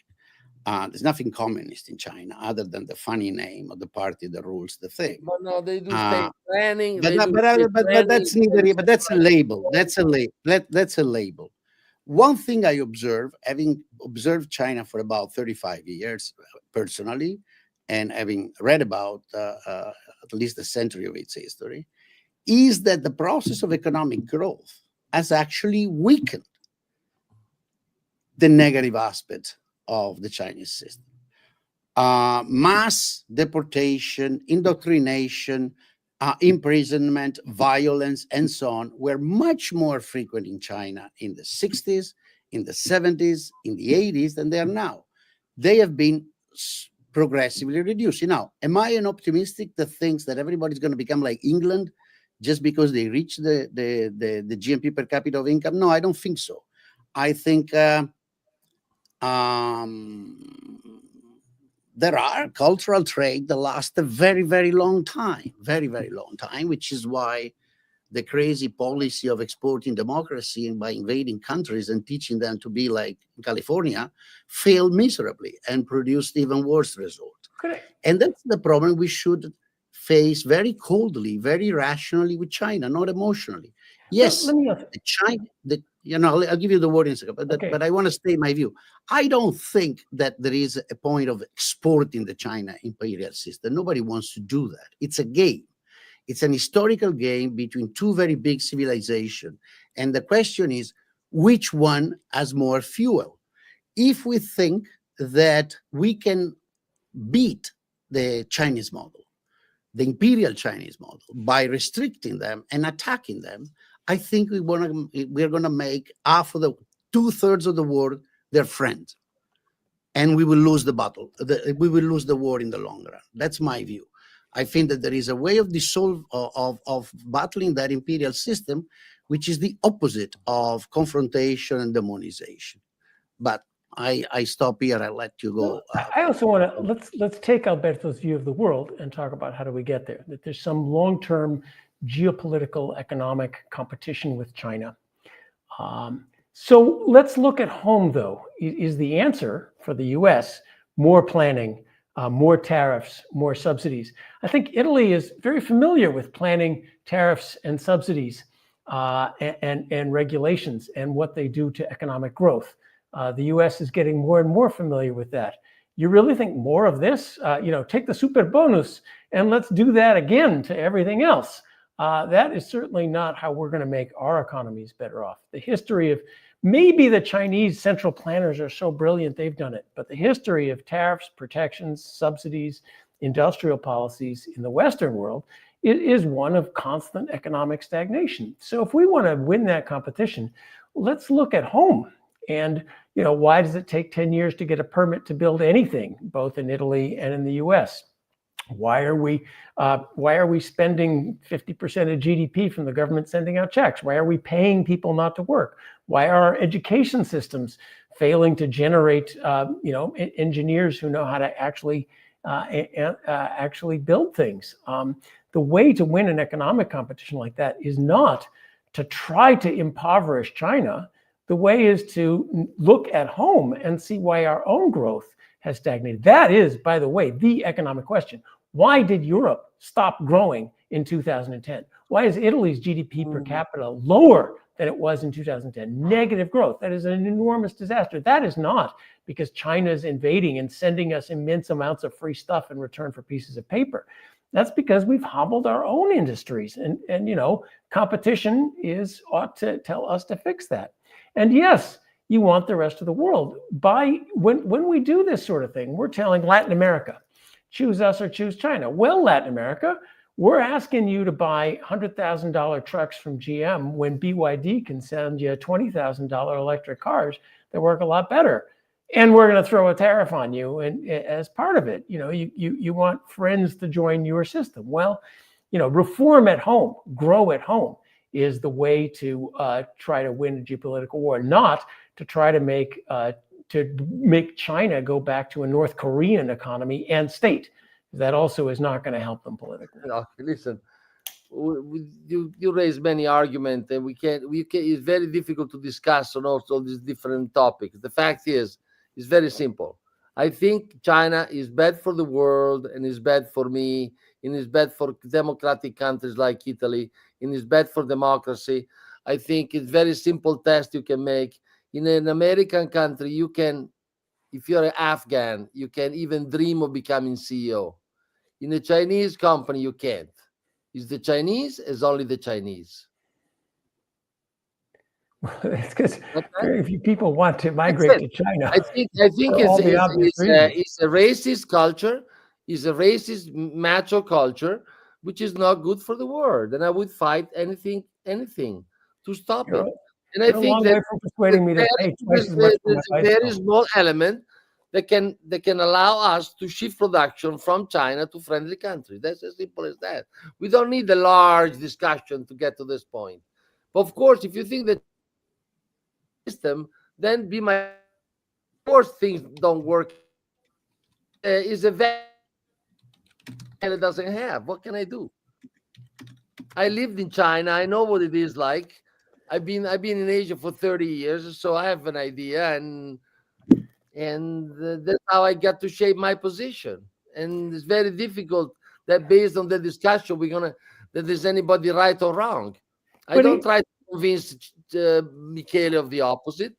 There's nothing communist in China other than the funny name of the party that rules the thing. But no, they do state planning. But that's neither. But that's a label. That's a label. One thing I observe, having observed China for about 35 years personally, and having read about at least a century of its history, is that the process of economic growth has actually weakened the negative aspect of the Chinese system. Mass deportation, indoctrination, imprisonment, violence, and so on were much more frequent in China in the 60s, in the 70s, in the 80s than they are now. They have been progressively reduced. Now, am I an optimistic that thinks that everybody's going to become like England just because they reach the GNP per capita of income? No, I don't think so. I think there are cultural traits that last a very, very long time, which is why the crazy policy of exporting democracy and by invading countries and teaching them to be like California failed miserably and produced even worse results. And that's the problem we should face very coldly, very rationally with China, not emotionally. Yes, I'll give you the word in a second, but I want to state my view. I don't think that there is a point of exporting the China imperial system. Nobody wants to do that. It's a game. It's an historical game between two very big civilizations. And the question is, which one has more fuel? If we think that we can beat the Chinese model, the imperial Chinese model, by restricting them and attacking them, I think we're going to make half of the 2/3 of the world their friend, and we will lose the battle. We will lose the war in the long run. That's my view. I think that there is a way of battling that imperial system, which is the opposite of confrontation and demonization. But I stop here. I let you go. I also want to let's take Alberto's view of the world and talk about how do we get there. That there's some long-term geopolitical economic competition with China. So let's look at home, though. Is the answer for the US more planning, more tariffs, more subsidies? I think Italy is very familiar with planning, tariffs, and subsidies and regulations and what they do to economic growth. The US is getting more and more familiar with that. You really think more of this? Take the super bonus and let's do that again to everything else. That is certainly not how we're going to make our economies better off. The history of maybe the Chinese central planners are so brilliant they've done it, but the history of tariffs, protections, subsidies, industrial policies in the Western world is one of constant economic stagnation. So if we want to win that competition, let's look at home. And why does it take 10 years to get a permit to build anything, both in Italy and in the US? Why are we spending 50% of GDP from the government sending out checks? Why are we paying people not to work? Why are our education systems failing to generate engineers who know how to actually build things? The way to win an economic competition like that is not to try to impoverish China. The way is to look at home and see why our own growth has stagnated. That is, by the way, the economic question. Why did Europe stop growing in 2010? Why is Italy's GDP per capita lower than it was in 2010? Negative growth. That is an enormous disaster. That is not because China is invading and sending us immense amounts of free stuff in return for pieces of paper. That's because we've hobbled our own industries. And competition ought to tell us to fix that. And yes, you want the rest of the world. When we do this sort of thing, we're telling Latin America, choose us or choose China. Well, Latin America, we're asking you to buy $100,000 trucks from GM when BYD can send you $20,000 electric cars that work a lot better. and we're going to throw a tariff on you. And as part of it, you want friends to join your system. Well, reform at home, grow at home is the way to try to win a geopolitical war, not to try to make China go back to a North Korean economy and state. That also is not going to help them politically. Listen, you raise many arguments, and we can't. It's very difficult to discuss on all these different topics. The fact is, it's very simple. I think China is bad for the world, and is bad for me, and is bad for democratic countries like Italy, and is bad for democracy. I think it's very simple test you can make. In an American country, you can, if you're an Afghan, you can even dream of becoming CEO. In a Chinese company, you can't. Is the Chinese is only the Chinese. It's because very few people want to migrate to China. I think it's a racist culture. It's a racist macho culture, which is not good for the world. And I would fight anything to stop it. And I think that there's a very small element that can allow us to shift production from China to friendly countries. That's as simple as that. We don't need a large discussion to get to this point. But of course, if you think that system, then be my. Of course, things don't work. Is a value that it doesn't have. What can I do? I lived in China. I know what it is like. I've been in Asia for 30 years, so I have an idea, and that's how I got to shape my position. And it's very difficult that based on the discussion that there's anybody right or wrong. I don't try to convince Michele of the opposite.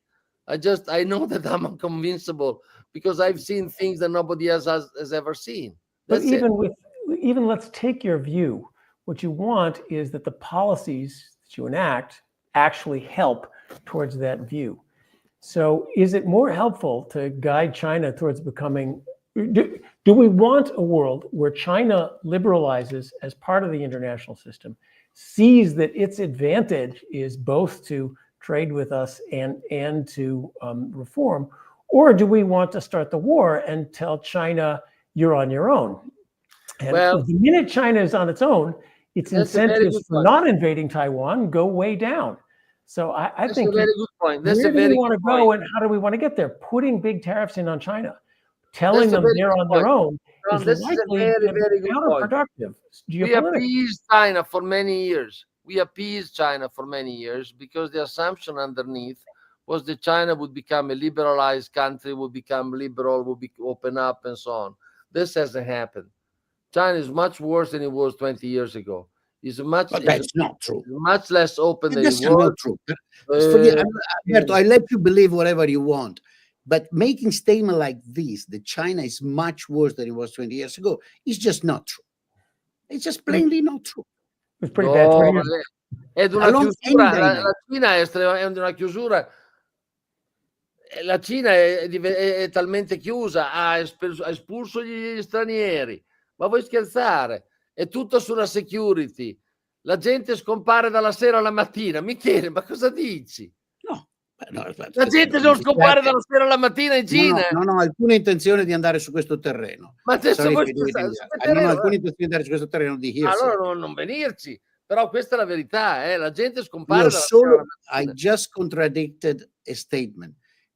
I know that I'm unconvincible because I've seen things that nobody else has ever seen. But even let's take your view. What you want is that the policies that you enact actually help towards that view. So is it more helpful to guide China towards becoming, do we want a world where China liberalizes as part of the international system, sees that its advantage is both to trade with us and to reform, or do we want to start the war and tell China, you're on your own? And the minute China is on its own, its incentives for not invading Taiwan go way down. So I think that's a very good point. Where do we want to go, and how do we want to get there? Putting big tariffs in on China, telling them they're on their own, is likely counterproductive. We appeased China for many years. Because the assumption underneath was that China would become a liberalized country, would become liberal, would open up, and so on. This hasn't happened. China is much worse than it was 20 years ago. That's not true. Much less open than it was. That's not true. Alberto, I let you believe whatever you want, but making statement like this, that China is much worse than it was 20 years ago, is just not true. It's just plainly not true. It's pretty bad. È una chiusura. La Cina è una chiusura. La Cina è talmente chiusa, ha espulso gli stranieri. Ma vuoi scherzare? È tutto sulla security. La gente scompare dalla sera alla mattina. Michele, ma cosa dici? No, la gente non scompare dalla sera alla mattina in Cina. Non ho alcuna intenzione di andare su questo terreno. Ma adesso non ho alcuna intenzione di andare su questo terreno di hearsay. Allora non venirci. Però questa è la verità, la gente scompare dalla sera alla mattina. I just contradicted a statement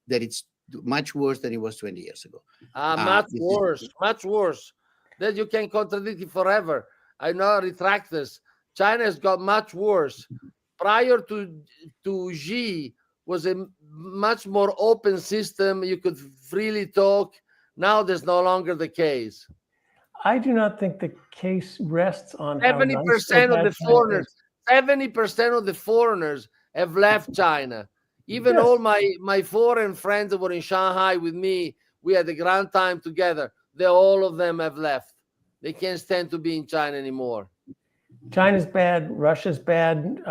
that it's much worse than it was 20 years ago. Much worse. That you can contradict it forever. I now retract this. China has got much worse. Prior to Xi was a much more open system. You could freely talk. Now there's no longer the case. I do not think the case rests on 70% of the foreigners. 70% of the foreigners have left China. Even all my foreign friends that were in Shanghai with me, we had a grand time together. All of them have left. They can't stand to be in China anymore. China's bad. Russia's bad.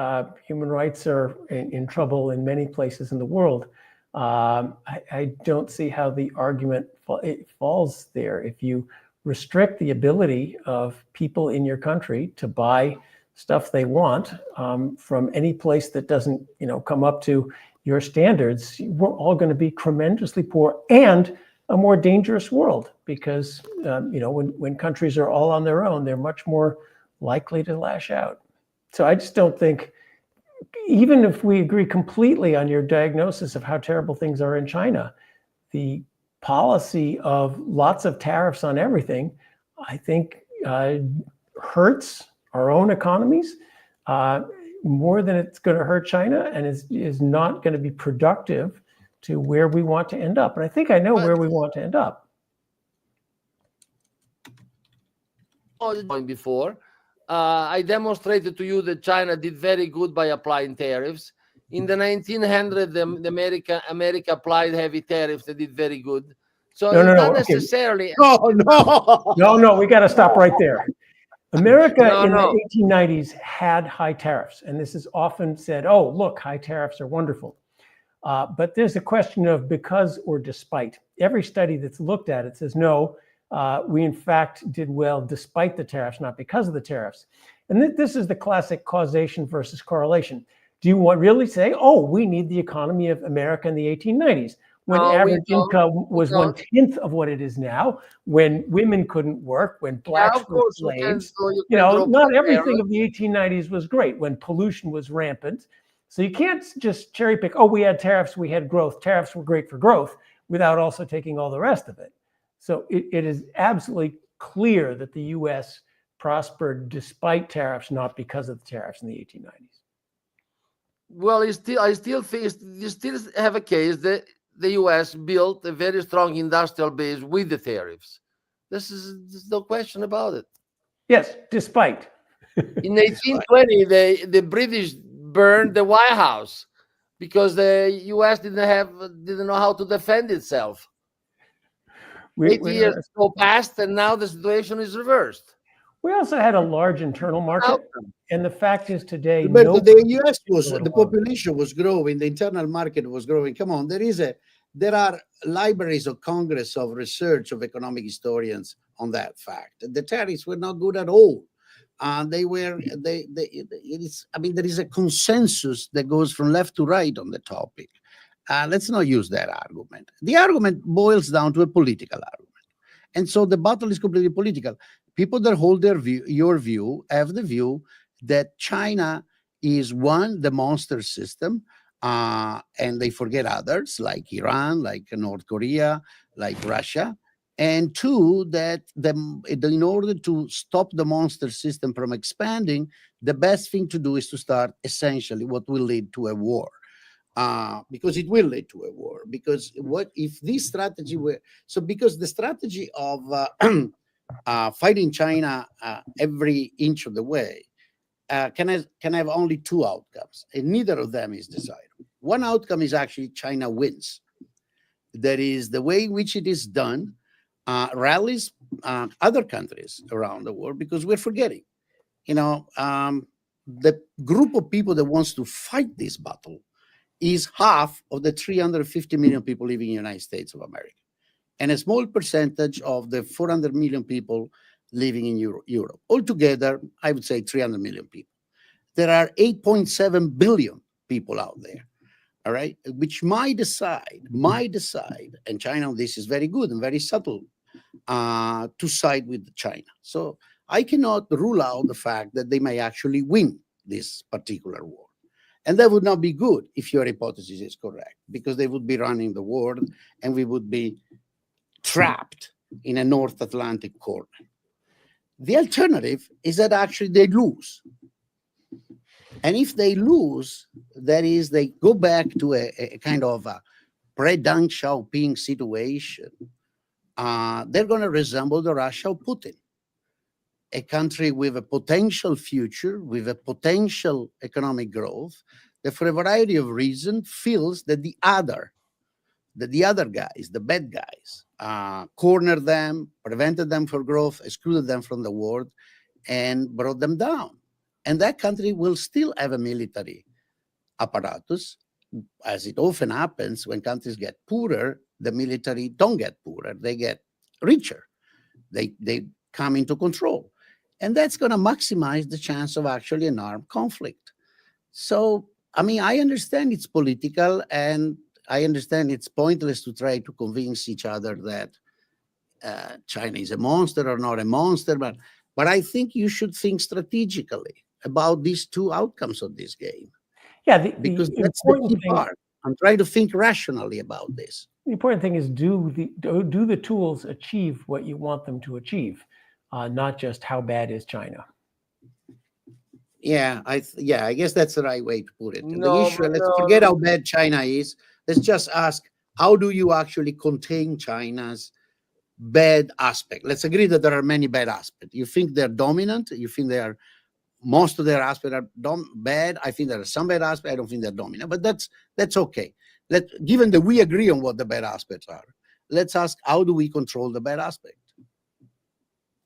Human rights are in trouble in many places in the world. I don't see how the argument falls there. If you restrict the ability of people in your country to buy stuff they want from any place that doesn't, come up to your standards, we're all going to be tremendously poor and a more dangerous world because, when countries are all on their own, they're much more likely to lash out. So I just don't think, even if we agree completely on your diagnosis of how terrible things are in China, the policy of lots of tariffs on everything, I think, hurts our own economies more than it's going to hurt China, and is not going to be productive to where we want to end up. And I think I know where we want to end up. Before, I demonstrated to you that China did very good by applying tariffs. In the 1900s, America applied heavy tariffs. They did very good. So it's not necessarily. No, we got to stop right there. America in the 1890s had high tariffs, and this is often said, oh, look, high tariffs are wonderful. But there's a question of because or despite. Every study that's looked at it says, no, we in fact did well despite the tariffs, not because of the tariffs. And this is the classic causation versus correlation. Do you really say, oh, we need the economy of America in the 1890s? When average income was 1/10 of what it is now, when women couldn't work, when blacks were slaves, not everything of the 1890s was great, when pollution was rampant. So you can't just cherry pick, oh, we had tariffs, we had growth. Tariffs were great for growth without also taking all the rest of it. So it is absolutely clear that the US prospered despite tariffs, not because of the tariffs in the 1890s. Well, I still think you still have a case that the U.S. built a very strong industrial base with the tariffs. There's no question about it. Yes, despite. In 1820, the British burned the White House because the U.S. didn't know how to defend itself. 8 years go past, and now the situation is reversed. We also had a large internal market, and the fact is today, the U.S. the population was growing, the internal market was growing. Come on, there are libraries of Congress of research of economic historians on that fact. The tariffs were not good at all. There is a consensus that goes from left to right on the topic. Let's not use that argument. The argument boils down to a political argument. And so the battle is completely political. People that hold your view have the view that China is, one, the monster system, and they forget others like Iran, like North Korea, like Russia. And two, that in order to stop the monster system from expanding, the best thing to do is to start essentially what will lead to a war. Because it will lead to a war. Because what if this strategy were because the strategy of fighting China every inch of the way can have only two outcomes, and neither of them is desirable. One outcome is actually China wins. That is the way in which it is done rallies other countries around the world, because we're forgetting, the group of people that wants to fight this battle is half of the 350 million people living in the United States of America, and a small percentage of the 400 million people living in Europe. Altogether, I would say 300 million people. There are 8.7 billion people out there, all right, which might decide, and China on this is very good and very subtle, to side with China. So I cannot rule out the fact that they may actually win this particular war. And that would not be good if your hypothesis is correct, because they would be running the world and we would be trapped in a North Atlantic corner. The alternative is that actually they lose. And if they lose, that is, they go back to a kind of a pre-Deng Xiaoping situation, they're going to resemble the Russia of Putin, a country with a potential future, with a potential economic growth, that for a variety of reasons feels that the other guys, the bad guys, cornered them, prevented them from growth, excluded them from the world, and brought them down. And that country will still have a military apparatus. As it often happens, when countries get poorer, the military don't get poorer, they get richer. They come into control. And that's going to maximize the chance of actually an armed conflict. So I mean, I understand it's political, and I understand it's pointless to try to convince each other that China is a monster or not a monster, but I think you should think strategically about these two outcomes of this game. Yeah, because the that's the important key thing. part. I'm trying to think rationally about this. The important thing is, do the tools achieve what you want them to achieve, not just how bad is China. Yeah, I guess that's the right way to put it. And the No, issue, let's no, forget how bad China is. Let's just ask, how do you actually contain China's bad aspect? Let's agree that there are many bad aspects. You think they're dominant? You think they are, most of their aspects are bad? I think there are some bad aspects. I don't think they're dominant, but that's okay. Given that we agree on what the bad aspects are, let's ask, how do we control the bad aspect?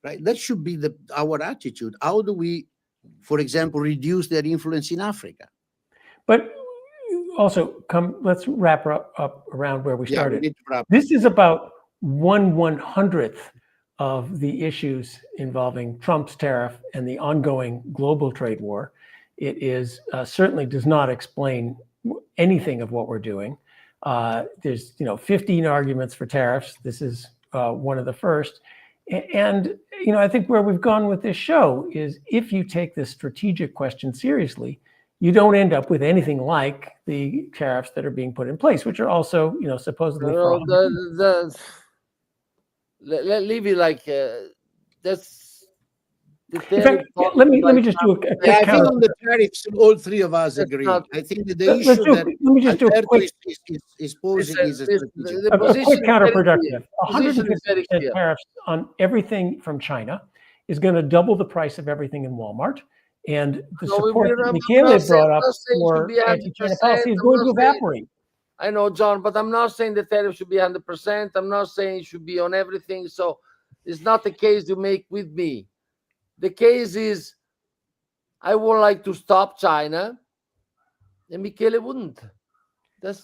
Right? That should be our attitude. How do we, for example, reduce their influence in Africa? But also, let's wrap up around where we started. We need to wrap. This is about 1/100th of the issues involving Trump's tariff and the ongoing global trade war. It is certainly does not explain anything of what we're doing. There's 15 arguments for tariffs. This is one of the first. And I think where we've gone with this show is, if you take this strategic question seriously, you don't end up with anything like the tariffs that are being put in place, which are also supposedly for let leave it like that's. In fact, let me just do a quick I think on the tariffs, all three of us agree. I think that the issue that let me just do a quick is posing is a strategic. A quick counterproductive. 150% tariffs on everything from China is going to double the price of everything in Walmart. And the support that Michele brought up for anti-China policy is going to evaporate. I know, John, but I'm not saying the tariff should be 100%. I'm not saying it should be on everything. So it's not the case you make with me. The case is, I would like to stop China, and Michele wouldn't. I don't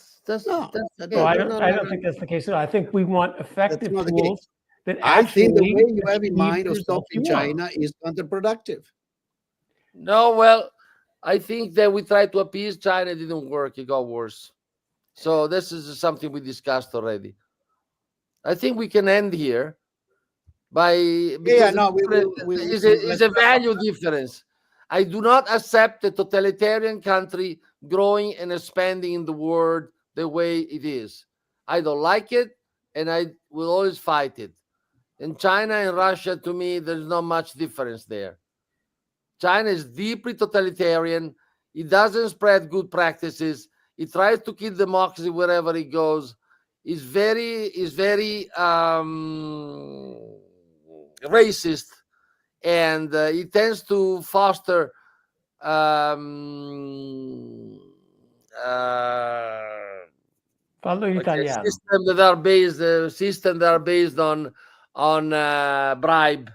think that's the case at all. I think we want effective tools that I think the actually way you have in mind of stopping China is counterproductive. No, well, I think that we tried to appease China. It didn't work. It got worse. So this is something we discussed already. I think we can end here. It's a value difference. I do not accept a totalitarian country growing and expanding in the world the way it is. I don't like it, and I will always fight it. And China and Russia, to me, there's not much difference there. China is deeply totalitarian. It doesn't spread good practices. It tries to kill democracy wherever it goes. It's very racist, and it tends to foster systems that are based on bribe.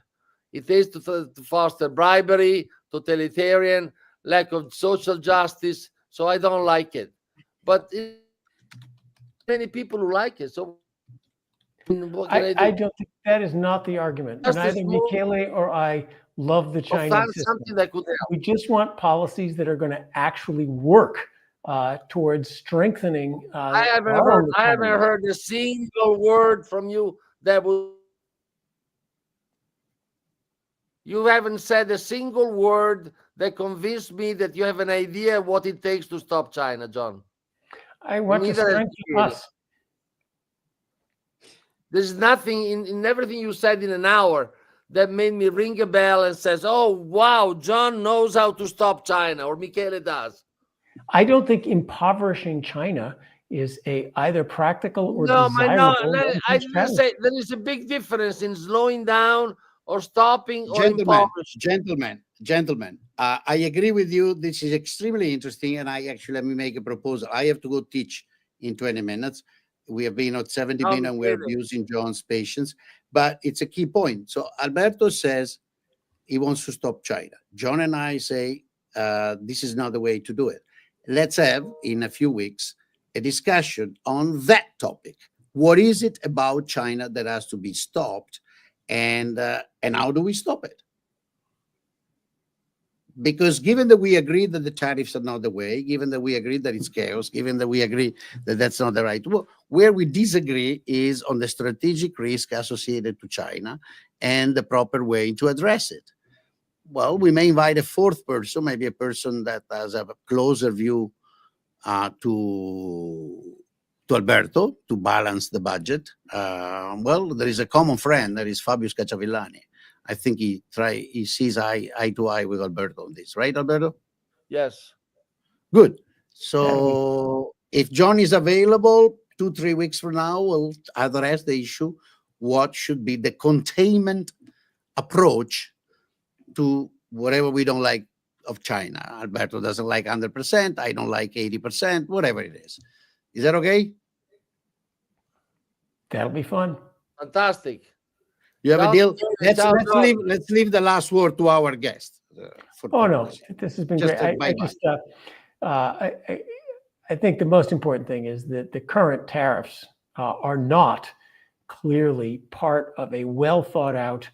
It tends to foster bribery, totalitarian, lack of social justice. So I don't like it, but many people who like it. So I don't think that is not the argument. Neither Michele or I love the Chinese system. We just want policies that are going to actually work towards strengthening. I haven't heard a single word from you that will. You haven't said a single word that convinced me that you have an idea of what it takes to stop China, John. I want to strengthen us. There's nothing in everything you said in an hour that made me ring a bell and says, oh, wow, John knows how to stop China, or Michele does. I don't think impoverishing China is either practical or desirable. I didn't say there is a big difference in slowing down or stopping or impoverishing. Gentlemen, I agree with you. This is extremely interesting, and let me make a proposal. I have to go teach in 20 minutes. We have been at 70 minutes, and we're abusing John's patience, but it's a key point. So Alberto says he wants to stop China. John and I say this is not the way to do it. Let's have, in a few weeks, a discussion on that topic. What is it about China that has to be stopped, and how do we stop it? Because given that we agree that the tariffs are not the way, given that we agree that it's chaos, given that we agree that that's not the right way, where we disagree is on the strategic risk associated to China and the proper way to address it. Well, we may invite a fourth person, maybe a person that has a closer view to Alberto to balance the budget. Well, there is a common friend, that is Fabio Scacciavillani. I think he sees eye to eye with Alberto on this, right, Alberto? Yes. Good. So if John is available 2-3 weeks from now, we'll address the issue. What should be the containment approach to whatever we don't like of China? Alberto doesn't like 100%. I don't like 80%, whatever it is. Is that okay? That'll be fun. Fantastic. You have a deal? Let's leave the last word to our guest. Oh no, this has been great. I think the most important thing is that the current tariffs are not clearly part of a well thought out,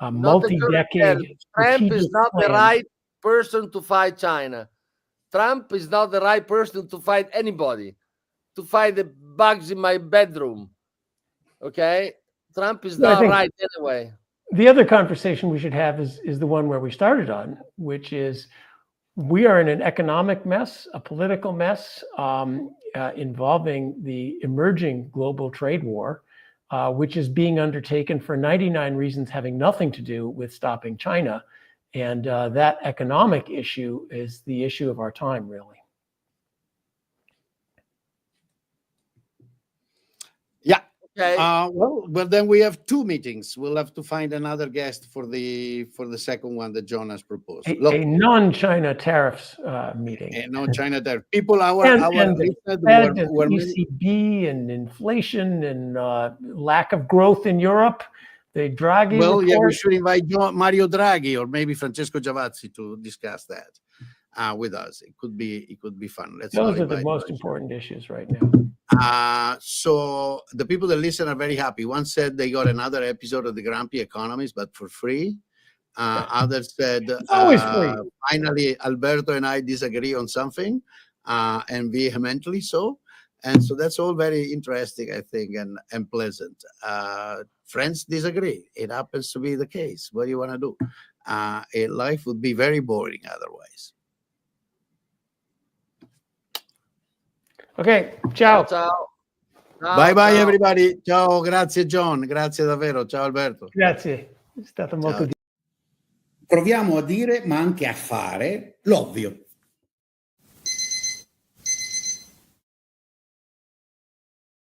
multi-decade. Trump is not the right person to fight China. Trump is not the right person to fight anybody, to fight the bugs in my bedroom. Okay? Trump is not right anyway. The other conversation we should have is the one where we started on, which is we are in an economic mess, a political mess involving the emerging global trade war, which is being undertaken for 99 reasons having nothing to do with stopping China. And that economic issue is the issue of our time, really. Yeah. Okay. Well, then we have 2 meetings. We'll have to find another guest for the second one that John has proposed. A non-China tariffs meeting. A non-China tariff. People, our ECB and inflation and lack of growth in Europe. The Draghi report. Yeah, we should invite Mario Draghi or maybe Francesco Giavazzi to discuss that with us. It could be fun. Those are the most important issues right now. So the people that listen are very happy. One said they got another episode of the Grumpy Economist, but for free. Others said, always free. Finally, Alberto and I disagree on something, and vehemently so. And so that's all very interesting, I think, and pleasant. Friends disagree. It happens to be the case. What do you want to do? Life would be very boring otherwise. Ok, ciao. Ciao. Bye bye everybody. Ciao, grazie John, grazie davvero. Ciao Alberto. Grazie, è stato molto. Proviamo a dire, ma anche a fare, l'ovvio.